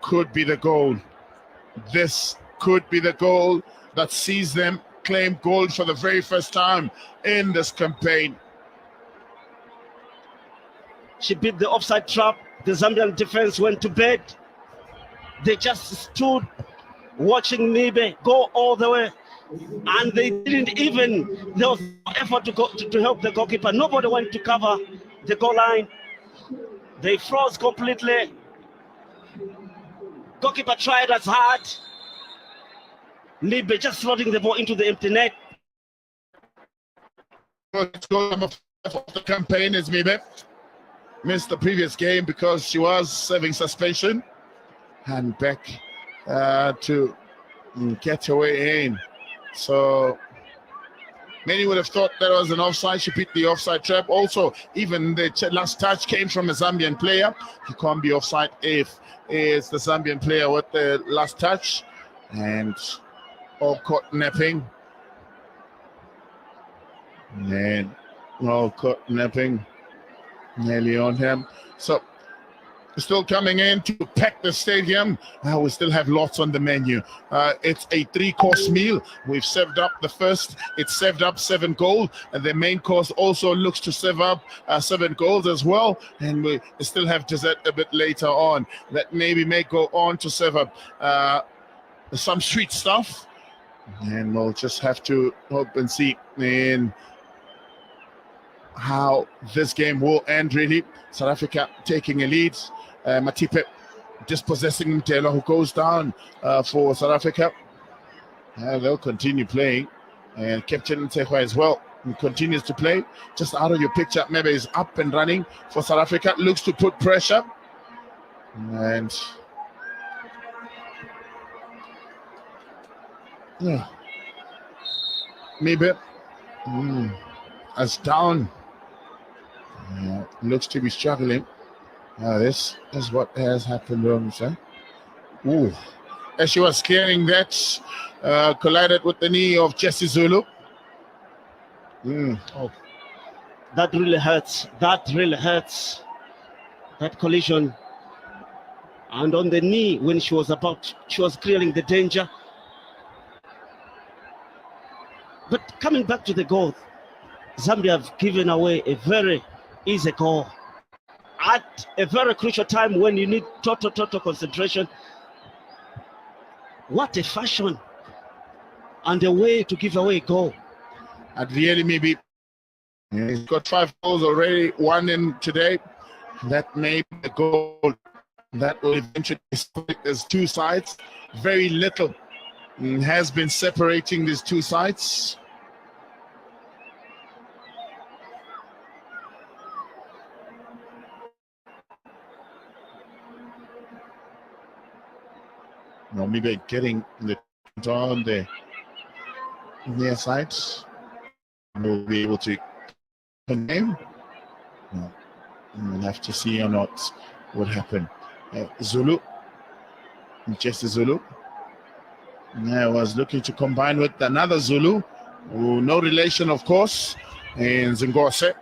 could be the goal. This could be the goal that sees them claim gold for the very first time in this campaign. She beat the offside trap. The Zambian defense went to bed. They just stood watching Mibe go all the way, and they didn't even, there was no effort to help the goalkeeper. Nobody went to cover the goal line. They froze completely. Goalkeeper tried as hard. Mibe just slotting the ball into the empty net. Goal number 5 of the campaign is Mibe. Missed the previous game because she was serving suspension, and back to get her way in. So Many would have thought that was an offside. She beat the offside trap. Also, even the last touch came from a Zambian player. You can't be offside if it's the Zambian player with the last touch. And all caught napping. And all caught napping. Nearly on him. So, still coming in to pack the stadium. We still have lots on the menu. It's a 3-course meal. We've served up the first. It's served up 7 goals, and the main course also looks to serve up 7 goals as well. And we still have dessert a bit later on that maybe may go on to serve up some sweet stuff. And we'll just have to hope and see in how this game will end, really. South Africa taking a lead. Matipe dispossessing Taylor, who goes down for South Africa. They'll continue playing. And Captain Ntekwa as well, he continues to play. Just out of your picture, maybe is up and running for South Africa. Looks to put pressure. And yeah, maybe as down. Looks to be struggling. This is what has happened wrong, sir. Ooh. As she was clearing that, collided with the knee of Jesse Zulu. Oh, that really hurts. That really hurts. That collision. And on the knee, when she was clearing the danger. But coming back to the goal, Zambia have given away a very easy goal at a very crucial time when you need total concentration. What a fashion and a way to give away a goal. And really, maybe he's got 5 goals already, 1 in today. That may be a goal that will eventually split. There's 2 sides. Very little has been separating these 2 sides. No, maybe getting the on the near side. We'll be able to name. No, we'll have to see or not what happened. Zulu, Jesse Zulu. I was looking to combine with another Zulu, who no relation, of course, and Zingose.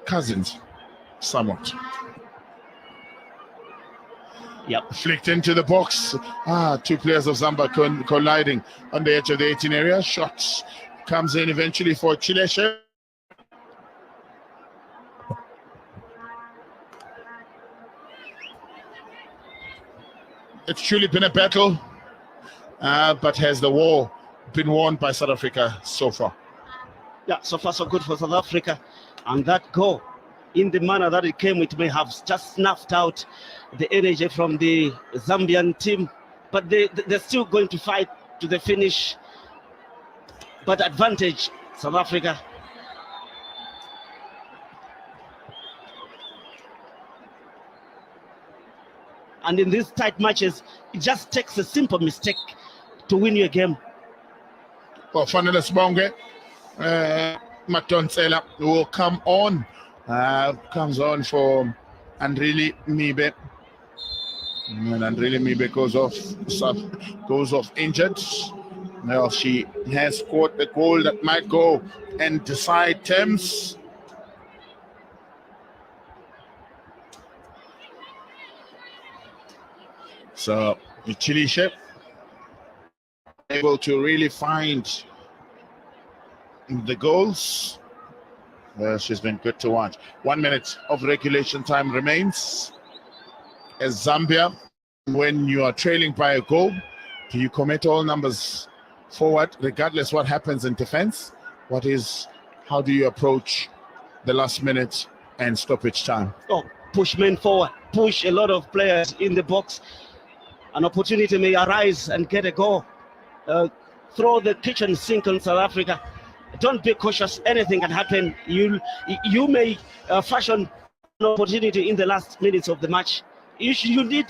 Cousins, somewhat. Yep. Flicked into the box. 2 players of Zambia colliding on the edge of the 18 area. Shots comes in eventually for Chileshe. It's truly been a battle, but has the war been won by South Africa so far? Yeah, so far so good for South Africa. And that goal, in the manner that it came, it may have just snuffed out the energy from the Zambian team, but they're still going to fight to the finish. But advantage, South Africa. And in these tight matches, it just takes a simple mistake to win your game. Well, Fanele Sibonge, Matonsela will come on. Comes on for Andrili Mibe. And Andrili Mibe goes off injured. Now she has scored the goal that might go and decide terms. So Chilishe able to really find the goals. Well, she's been good to watch. 1 minute of regulation time remains. As Zambia, when you are trailing by a goal, do you commit all numbers forward, regardless what happens in defense? How do you approach the last minute and stoppage time? Oh, push men forward, push a lot of players in the box. An opportunity may arise and get a goal. Throw the kitchen sink on South Africa. Don't be cautious. Anything can happen. You may fashion an opportunity in the last minutes of the match. You need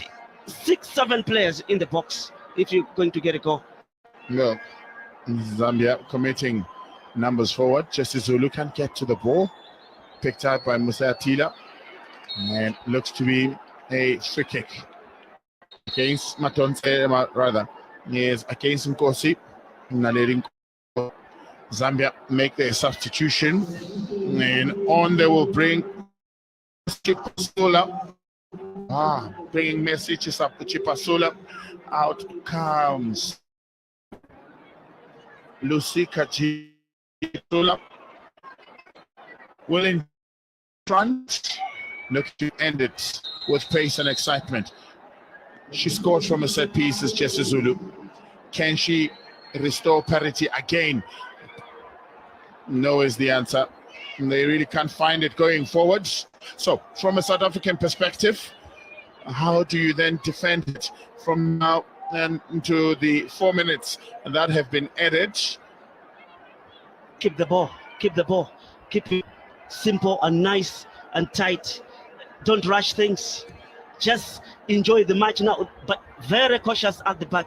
6-7 players in the box if you're going to get a goal. No, Zambia committing numbers forward. Jesse Zulu can't get to the ball. Picked up by Musa Atila. And looks to be a free kick against Matonse, rather. Yes, against Nkosi. Zambia make their substitution. And on they will bring Chipasula. Bringing messages up to Chipasula. Out comes Lucy Kachitula. Will in front. Look to end it with pace and excitement. She scored from a set piece as Jesse Zulu. Can she restore parity again? No is the answer. They really can't find it going forwards. So from a South African perspective, how do you then defend it from now and into the 4 minutes that have been added? Keep the ball, keep it simple and nice and tight. Don't rush things. Just enjoy the match now, but very cautious at the back.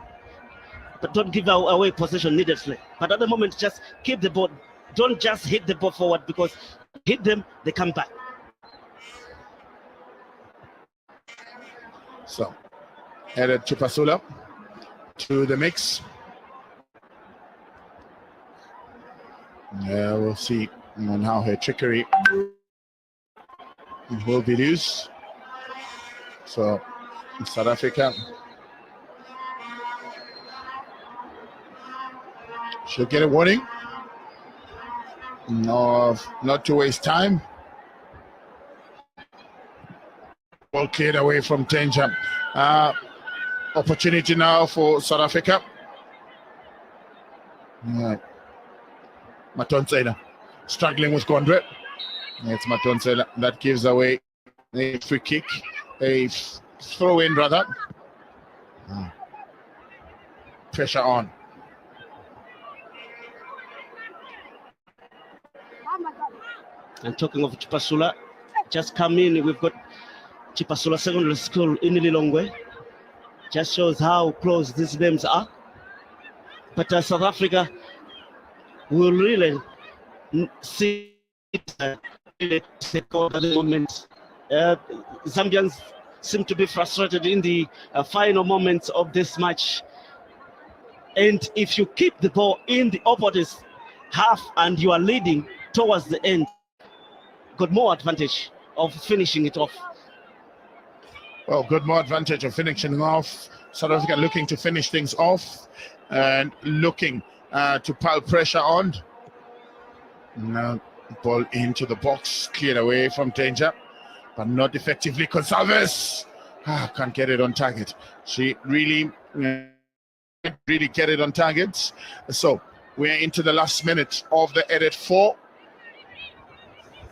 But don't give away possession needlessly. But at the moment, just keep the ball. Don't just hit the ball forward, because hit them, they come back. So, added Chipasula to the mix. Yeah, we'll see on how her trickery will be used. So, South Africa, she'll get a warning. No, not to waste time. Ball cleared away from danger. Opportunity now for South Africa. Right. Matonsela struggling with Gondre. It's Matonsela that gives away a free kick, a throw in rather. Pressure on. And talking of Chipasula, just come in. We've got Chipasula Secondary School in Lilongwe. Just shows how close these names are. But South Africa will really see it at the moment. Zambians seem to be frustrated in the final moments of this match. And if you keep the ball in the opponent's half and you are leading towards the end, got more advantage of finishing it off. Well, good more advantage of finishing off. South Africa looking to finish things off and looking to pile pressure on. Now, ball into the box, cleared away from danger, but not effectively. Gonsalves can't get it on target. She really get it on target. So we're into the last minute of the added 4.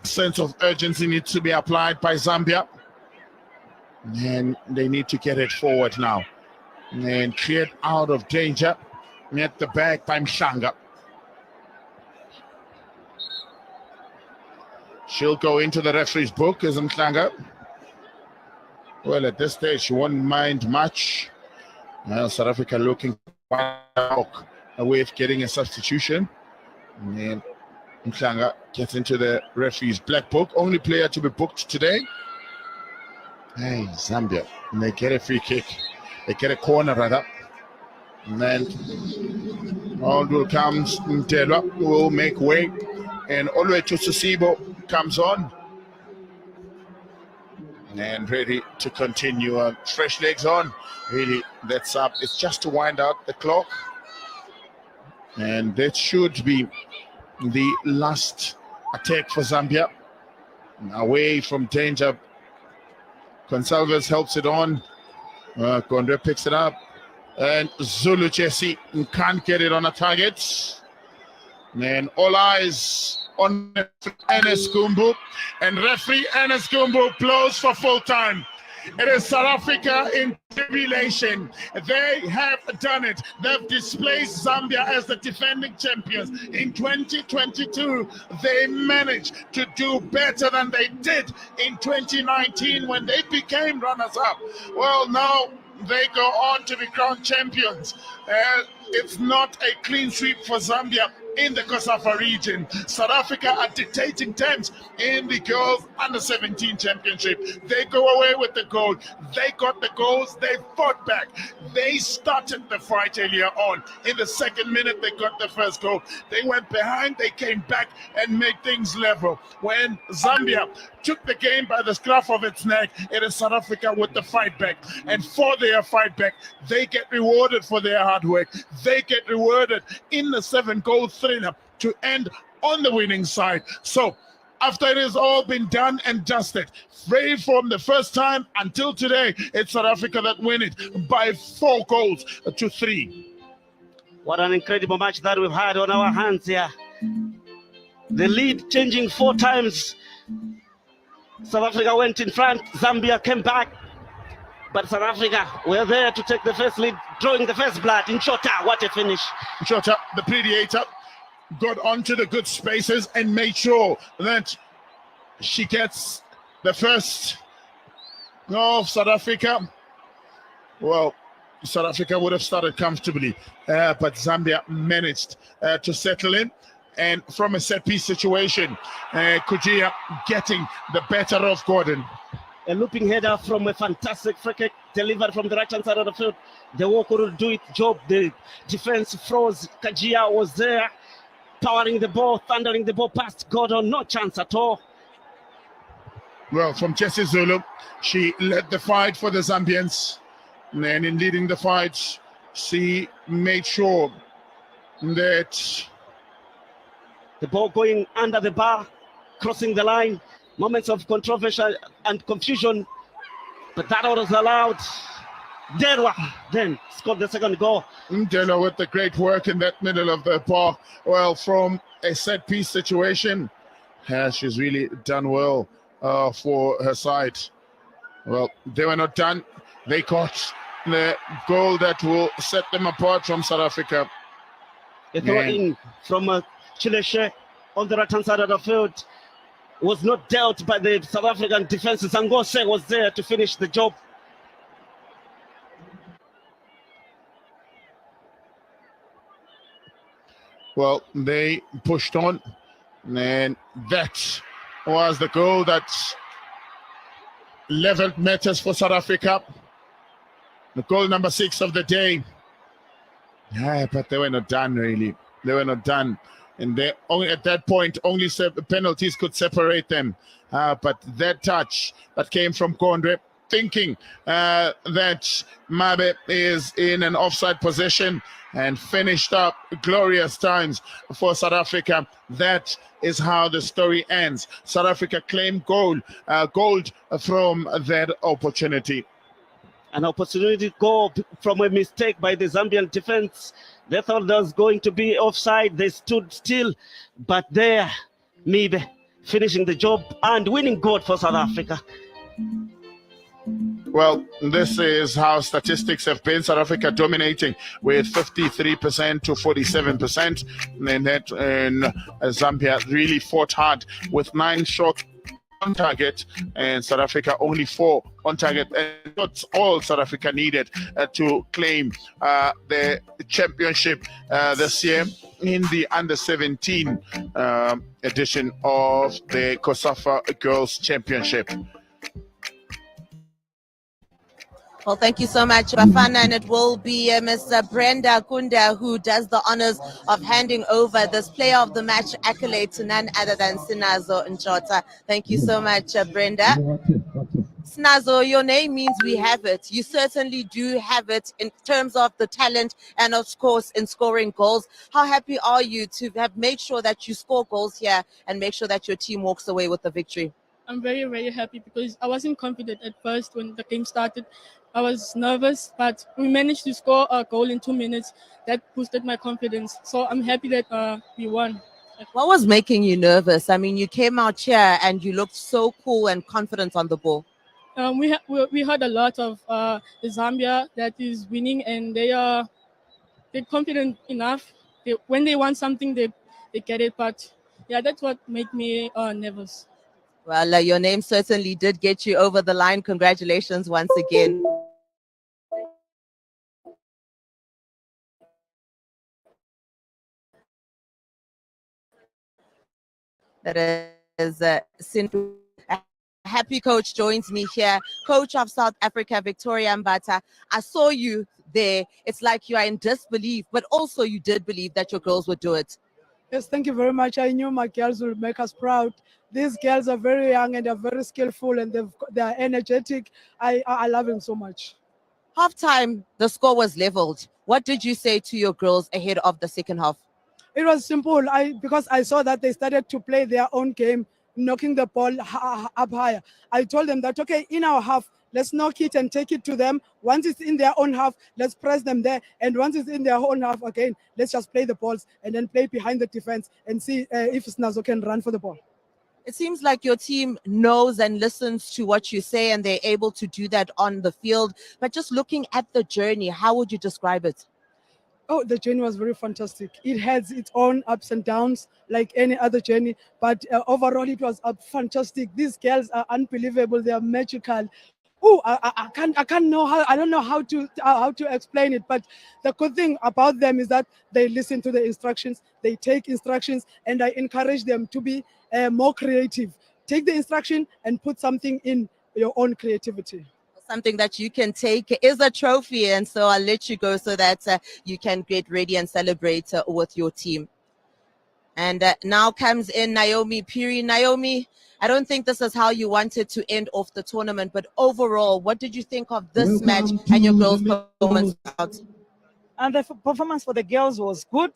Sense of urgency needs to be applied by Zambia, and they need to get it forward now and cleared out of danger at the back by Mshanga. She'll go into the referee's book as Mshanga. Well, at this stage she won't mind much. South Africa looking with getting a substitution, and Mhlanga gets into the referee's black book. Only player to be booked today. Hey, Zambia. And they get a free kick. They get a corner rather. And then all will come. Ntelwa will make way. And Oluwethu Sisibo comes on. And ready to continue. Fresh legs on. Really, that's up. It's just to wind out the clock. And that should be the last attack for Zambia. Away from danger. Gonsalves helps it on. Gondre picks it up. And Zulu Jesse can't get it on a target. And all eyes on Ernest Gumbu. And referee Ernest Gumbu blows for full time. It is South Africa in tribulation. They have done it. They've displaced Zambia as the defending champions. In 2022, they managed to do better than they did in 2019 when they became runners-up. Well, now they go on to be crowned champions. it's not a clean sweep for Zambia in the COSAFA region. South Africa are dictating terms in the girls under-17 championship. They go away with the gold. They got the goals. They fought back. They started the fight earlier on. In the second minute, they got the first goal. They went behind. They came back and made things level. When Zambia took the game by the scruff of its neck, it is South Africa with the fight back. And for their fight back, they get rewarded for their hard work. They get rewarded in the 7-goal thriller to end on the winning side. So after it has all been done and dusted, right from the first time until today, it's South Africa that win it by 4 goals to 3. What an incredible match that we've had on our hands here. The lead changing 4 times. South Africa went in front, Zambia came back, but South Africa were there to take the first lead, drawing the first blood. In Shota, what a finish. Shota, the Predator, got onto the good spaces and made sure that she gets the first goal of South Africa. Well, South Africa would have started comfortably, but Zambia managed to settle in. And from a set-piece situation, Kujia getting the better of Gordon. A looping header from a fantastic free kick delivered from the right-hand side of the field. The work would do its job. The defense froze. Kajia was there, powering the ball, thundering the ball past Gordon. No chance at all. Well, from Jesse Zulu, she led the fight for the Zambians. And then in leading the fight, she made sure that the ball going under the bar, crossing the line. Moments of controversy and confusion, but that was allowed. Derwa then scored the second goal. Ndela with the great work in that middle of the bar. Well, from a set-piece situation, she's really done well for her side. Well, they were not done. They got the goal that will set them apart from South Africa. A throw in from Chileshe on the right-hand side of the field was not dealt by the South African defense. Sangose was there to finish the job. Well, they pushed on, and that was the goal that leveled matters for South Africa. The goal number 6 of the day. Yeah, but they were not done, really. They were not done. And they only at that point, only penalties could separate them. But that touch that came from Kondre, thinking that Mabe is in an offside position, and finished up glorious times for South Africa. That is how the story ends. South Africa claimed gold from that opportunity. An opportunity goal from a mistake by the Zambian defense. They thought there was going to be offside. They stood still, but there, Mibe finishing the job and winning gold for South Africa. Well, this is how statistics have been. South Africa dominating with 53% to 47%. And Zambia really fought hard with 9 shots on target, and South Africa only 4 on target. And that's all South Africa needed to claim the championship this year in the under-17 edition of the COSAFA Girls Championship. Well, thank you so much, Bafana, and it will be Ms. Brenda Kunda who does the honors of handing over this Player of the Match accolade to none other than Sinazo Nchota. Thank you so much, Brenda. Sinazo, your name means we have it. You certainly do have it in terms of the talent and, of course, in scoring goals. How happy are you to have made sure that you score goals here and make sure that your team walks away with the victory? I'm very, very happy because I wasn't confident at first when the game started. I was nervous, but we managed to score a goal in 2 minutes. That boosted my confidence. So I'm happy that we won. What was making you nervous? I mean, you came out here and you looked so cool and confident on the ball. We heard a lot of the Zambia that is winning, and they're confident enough. When they want something, they get it. But yeah, that's what made me nervous. Well, your name certainly did get you over the line. Congratulations once again. That is Sindu. A happy coach joins me here, coach of South Africa, Victoria Mbata. I saw you there. It's like you are in disbelief, but also you did believe that your girls would do it. Yes, thank you very much. I knew my girls will make us proud. These girls are very young and they're very skillful and they're energetic. I love them so much. Halftime, the score was leveled. What did you say to your girls ahead of the second half? It was simple. Because I saw that they started to play their own game, knocking the ball up higher. I told them that, okay, in our half, let's knock it and take it to them. Once it's in their own half, let's press them there. And once it's in their own half, again, let's just play the balls and then play behind the defense and see if Snazo can run for the ball. It seems like your team knows and listens to what you say, and they're able to do that on the field. But just looking at the journey, how would you describe it? Oh, the journey was very fantastic. It has its own ups and downs like any other journey, but overall it was fantastic. These girls are unbelievable. They are magical. Oh, I don't know how to explain it, but the good thing about them is that they listen to the instructions, they take instructions, and I encourage them to be more creative. Take the instruction and put something in your own creativity. Something that you can take is a trophy, and so I'll let you go so that you can get ready and celebrate with your team. And now comes in Naomi Piri. Naomi, I don't think this is how you wanted to end off the tournament, but overall, what did you think of this match and your girls' performance out? And the performance for the girls was good,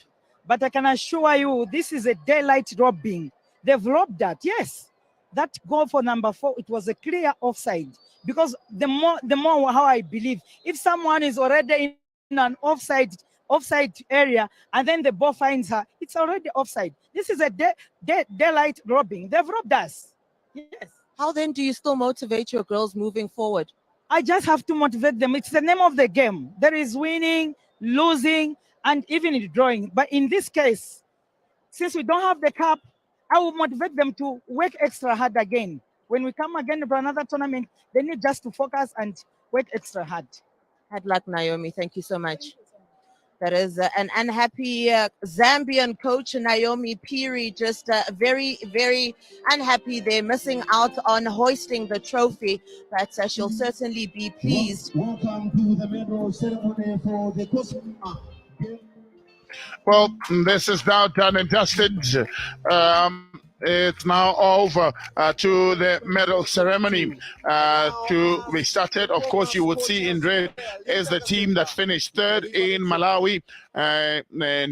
but I can assure you this is a daylight robbing. They've robbed that, yes. That goal for number 4, it was a clear offside. Because the more how I believe, if someone is already in an offside area and then the ball finds her, it's already offside. This is a daylight robbing. They've robbed us. Yes. How then do you still motivate your girls moving forward? I just have to motivate them. It's the name of the game. There is winning, losing, and even drawing. But in this case, since we don't have the cup, I will motivate them to work extra hard again. When we come again for another tournament, they need just to focus and work extra hard. Hard luck, Naomi. Thank you so much. That is an unhappy Zambian coach, Naomi Piri, just very, very unhappy. They're missing out on hoisting the trophy, but she'll certainly be pleased. Welcome to the medal ceremony for the COSAFA. Well, this is now done and dusted. It's now over to the medal ceremony to be started. Of course, you would see in red is the team that finished third in Malawi, and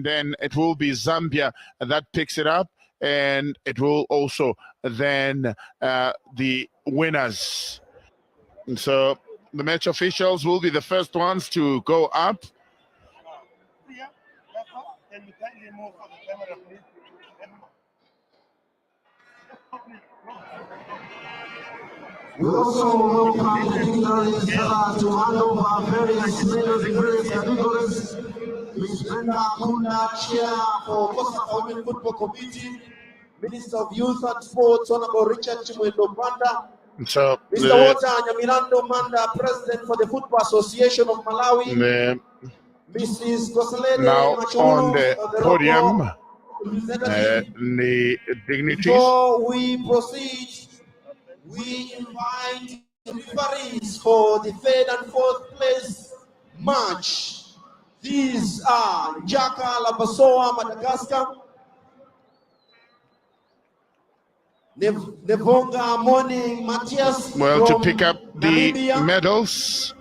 then it will be Zambia that picks it up, and it will also then the winners. And so the match officials will be the first ones to go up. We also welcome the dignitaries to hand over various medals in various categories. Ms. Brenda Kunda, Chair for COSAFA Women Football Committee, Minister of Youth and Sports, Honorable Richard Chimwendo Manda, so Mr. Walter Nyamilando Manda, President for the Football Association of Malawi, Mrs. Gosalede now Machuno, on the podium, the dignitaries. Before we proceed, we invite the referees for the 3rd and 4th place match. These are Njaka Labasoa, Madagascar, Nevonga Morning Matthias. Well, to pick up the Namibia. Medals,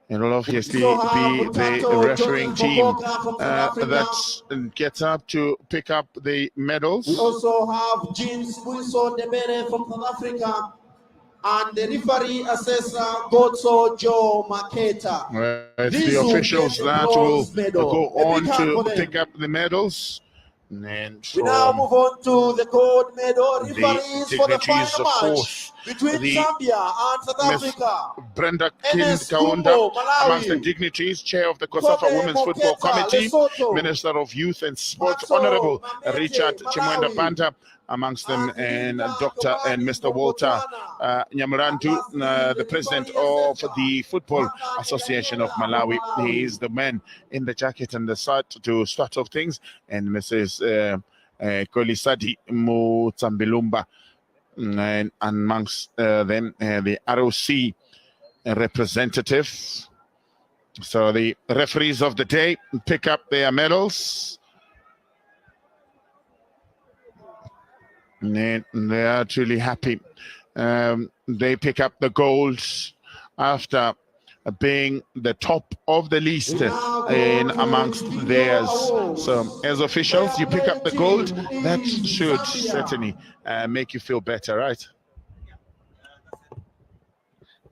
it will obviously be the refereeing team that gets up to pick up the medals. We also have James Wilson Debere from South Africa, and the referee assessor Gotso Joe Maketa. It's the officials that will go on to pick up the medals. And we now move on to the gold medal referees for the final match between Zambia and South Africa. Brenda Kaunda, amongst the dignitaries, Chair of the COSAFA Women's Football Committee, Lesotho. Minister of Youth and Sports, Honorable Richard Chimwenda Banda, amongst them, and Dr. and Mr. Walter Nyamurandu, the President of the Football Association of Malawi. He is the man in the jacket and the shirt to start off things, and Mrs. Kolisadi Mutsambilumba, and amongst them the ROC representative. So the referees of the day pick up their medals. And they are truly happy. They pick up the gold after being the top of the list in amongst theirs. So as officials, you pick up the gold. That should certainly make you feel better, right?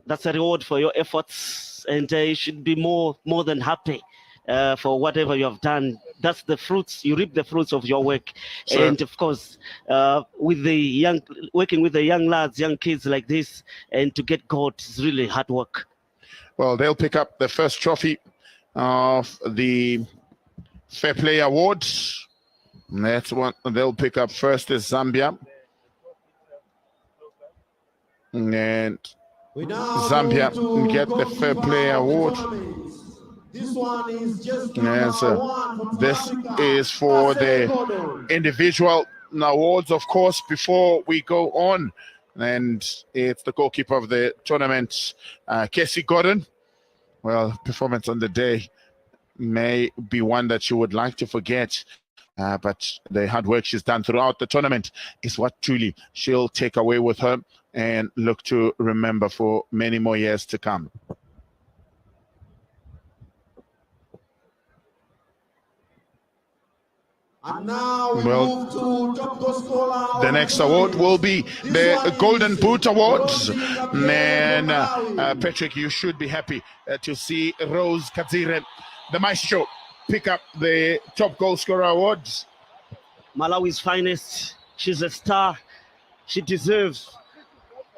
That's a reward for your efforts, and you should be more than happy for whatever you have done. That's the fruits. You reap the fruits of your work. Sure. And of course, with the working with the young lads, young kids like this, and to get gold is really hard work. Well, they'll pick up the first trophy of the Fair Play Awards. That's what they'll pick up first is Zambia. And Zambia get the Fair Play Award. This one is just this is for the individual awards, of course, before we go on. And it's the goalkeeper of the tournament, Casey Gordon. Well, performance on the day may be one that you would like to forget, but the hard work she's done throughout the tournament is what truly she'll take away with her and look to remember for many more years to come. And now we move to top goal scorer. The next award will be the Golden Boot Awards. And Patrick, you should be happy to see Rose Kadzire, the maestro, pick up the top goal scorer awards. Malawi's finest. She's a star. She deserves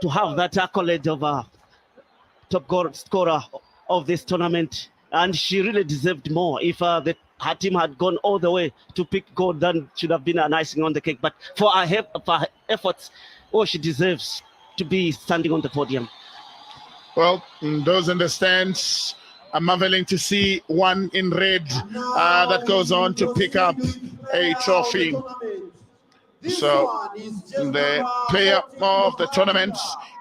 to have that accolade of a top goal scorer of this tournament. And she really deserved more. If her team had gone all the way to pick gold, then should have been an icing on the cake. But for her efforts, she deserves to be standing on the podium. Well, those in the stands are marveling to see one in red that goes on to pick up a trophy. So the player of the tournament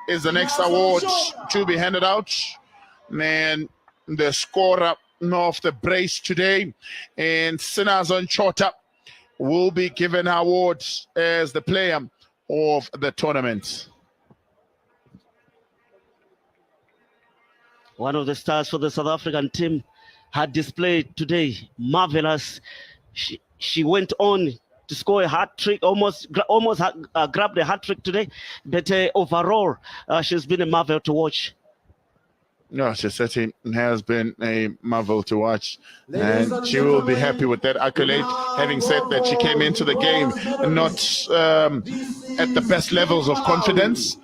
is the next award to be handed out. And the scorer of the brace today, and Sinazon Chota will be given awards as the player of the tournament. One of the stars for the South African team had displayed today marvelous. She went on to score a hat-trick, almost grabbed a hat-trick today, but overall she's been a marvel to watch. No, she certainly has been a marvel to watch, and she will be happy with that accolade. Having said that, she came into the game not at the best levels of confidence,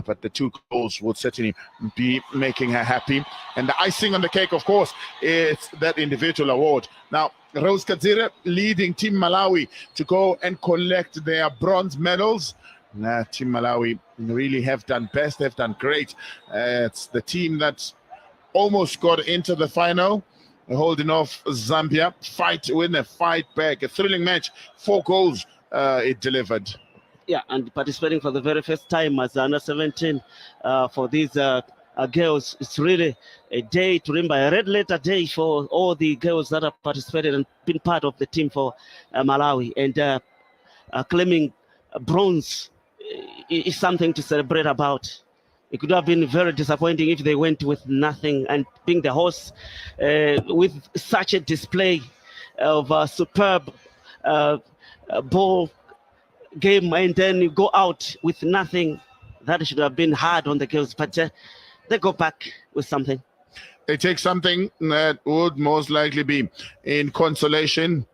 but the two goals would certainly be making her happy. And the icing on the cake, of course, is that individual award. Now, Rose Kadzire leading Team Malawi to go and collect their bronze medals. Team Malawi really have done best, they've done great. It's the team that almost got into the final, holding off Zambia. Fight winner, fight back. A thrilling match. 4 goals it delivered. Yeah, and participating for the very first time as under-17 for these girls. It's really a day to remember, a red letter day for all the girls that have participated and been part of the team for Malawi. And claiming bronze is something to celebrate about. It could have been very disappointing if they went with nothing, and being the host with such a display of a superb ball game, and then you go out with nothing. That should have been hard on the girls, but they go back with something. They take something that would most likely be in consolation,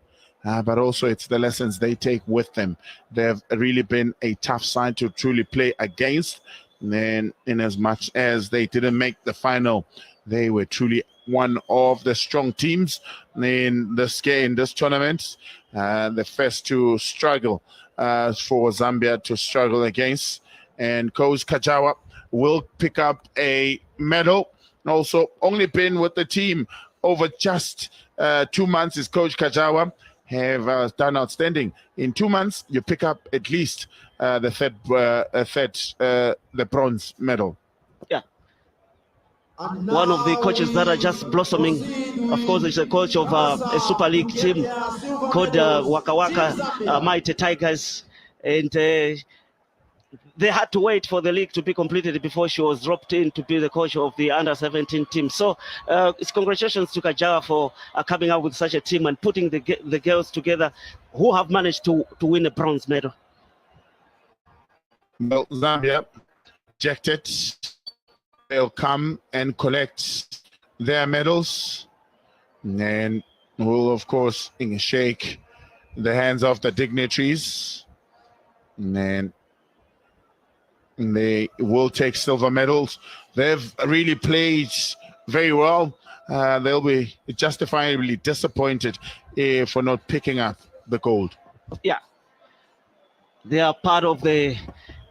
but also it's the lessons they take with them. They've really been a tough side to truly play against. And in as much as they didn't make the final, they were truly one of the strong teams in this game, this tournament. The first to struggle for Zambia to struggle against. And Coach Kajawa will pick up a medal. Also, only been with the team over just 2 months is Coach Kajawa. have done outstanding. In 2 months, you pick up at least the bronze medal. Yeah. One of the coaches that are just blossoming, of course, is a coach of a Super League team called Waka Waka Mighty Tigers. And they had to wait for the league to be completed before she was dropped in to be the coach of the under-17 team. So it's congratulations to Kajawa for coming up with such a team and putting the girls together who have managed to win a bronze medal. Well, Zambia rejected. They'll come and collect their medals. And we'll, of course, shake the hands of the dignitaries. And then they will take silver medals. They've really played very well. They'll be justifiably disappointed for not picking up the gold. Yeah. They are part of the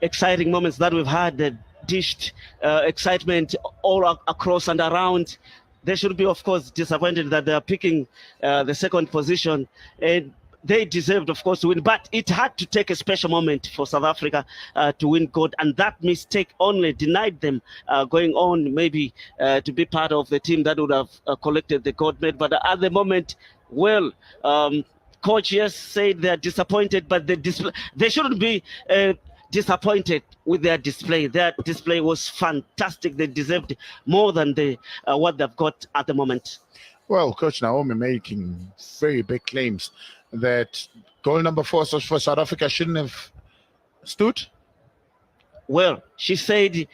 exciting moments that we've had, that dished excitement all across and around. They should be, of course, disappointed that they are picking the second position. And they deserved, of course, to win, but it had to take a special moment for South Africa to win gold, and that mistake only denied them going on maybe to be part of the team that would have collected the gold medal. But at the moment, well, coach yes said they're disappointed, but they shouldn't be disappointed with their display. Their display was fantastic. They deserved more than what they've got at the moment. Well, Coach Naomi making very big claims that goal number 4 for South Africa shouldn't have stood. Well, she said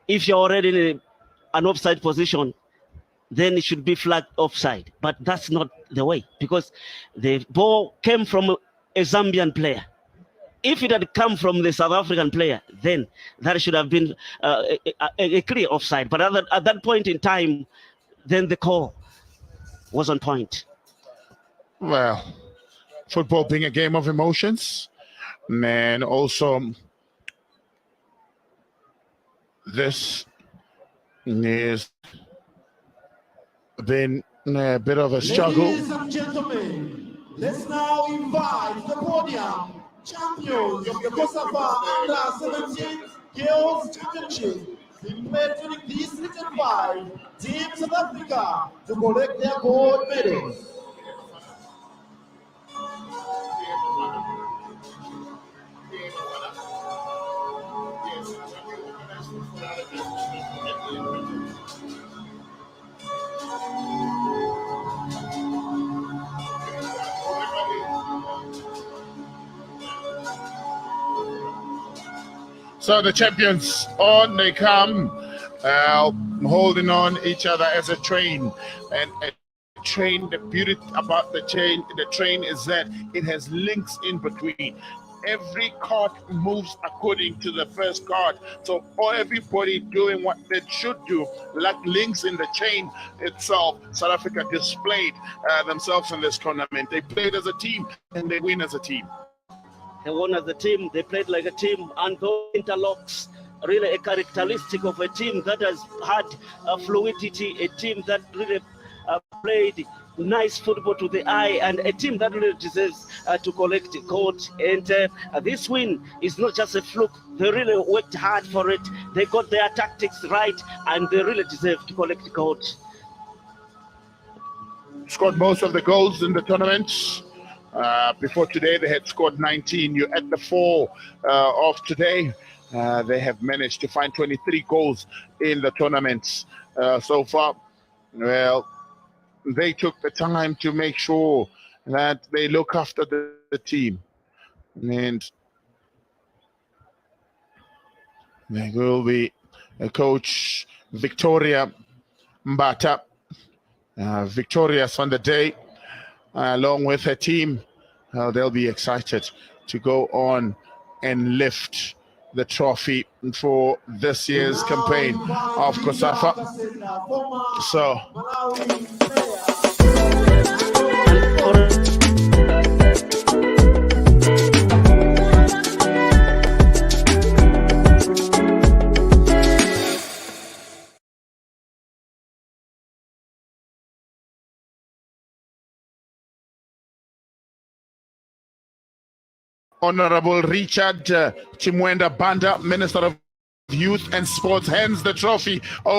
if you're already in an offside position, then it should be flagged offside. But that's not the way, because the ball came from a Zambian player. If it had come from the South African player, then that should have been a clear offside. But at that point in time, then the call was on point. Well, football being a game of emotions, and also this has been a bit of a struggle. Ladies and gentlemen, let's now invite the podium champions of the COSAFA Under-17 Girls Championship, being played during this season by Team South Africa to collect their gold medals. So the champions, on they come, holding on each other as a train. And a train, the beauty about the train is that it has links in between. Every cart moves according to the first cart. So everybody doing what they should do, like links in the chain itself. South Africa displayed themselves in this tournament. They played as a team and they win as a team. They won as a team, they played like a team, and those interlocks, really a characteristic of a team that has had fluidity, a team that really played nice football to the eye, and a team that really deserves to collect gold. And this win is not just a fluke. They really worked hard for it. They got their tactics right, and they really deserve to collect gold. Scored most of the goals in the tournament. Before today, they had scored 19. You're at the 4 of today. They have managed to find 23 goals in the tournament so far. Well, they took the time to make sure that they look after the team. And there will be a coach, Victoria Mbata, victorious on the day. Along with her team, they'll be excited to go on and lift the trophy for this year's campaign of COSAFA. So Honorable Richard Chimwenda Banda, Minister of Youth and Sports, hands the trophy over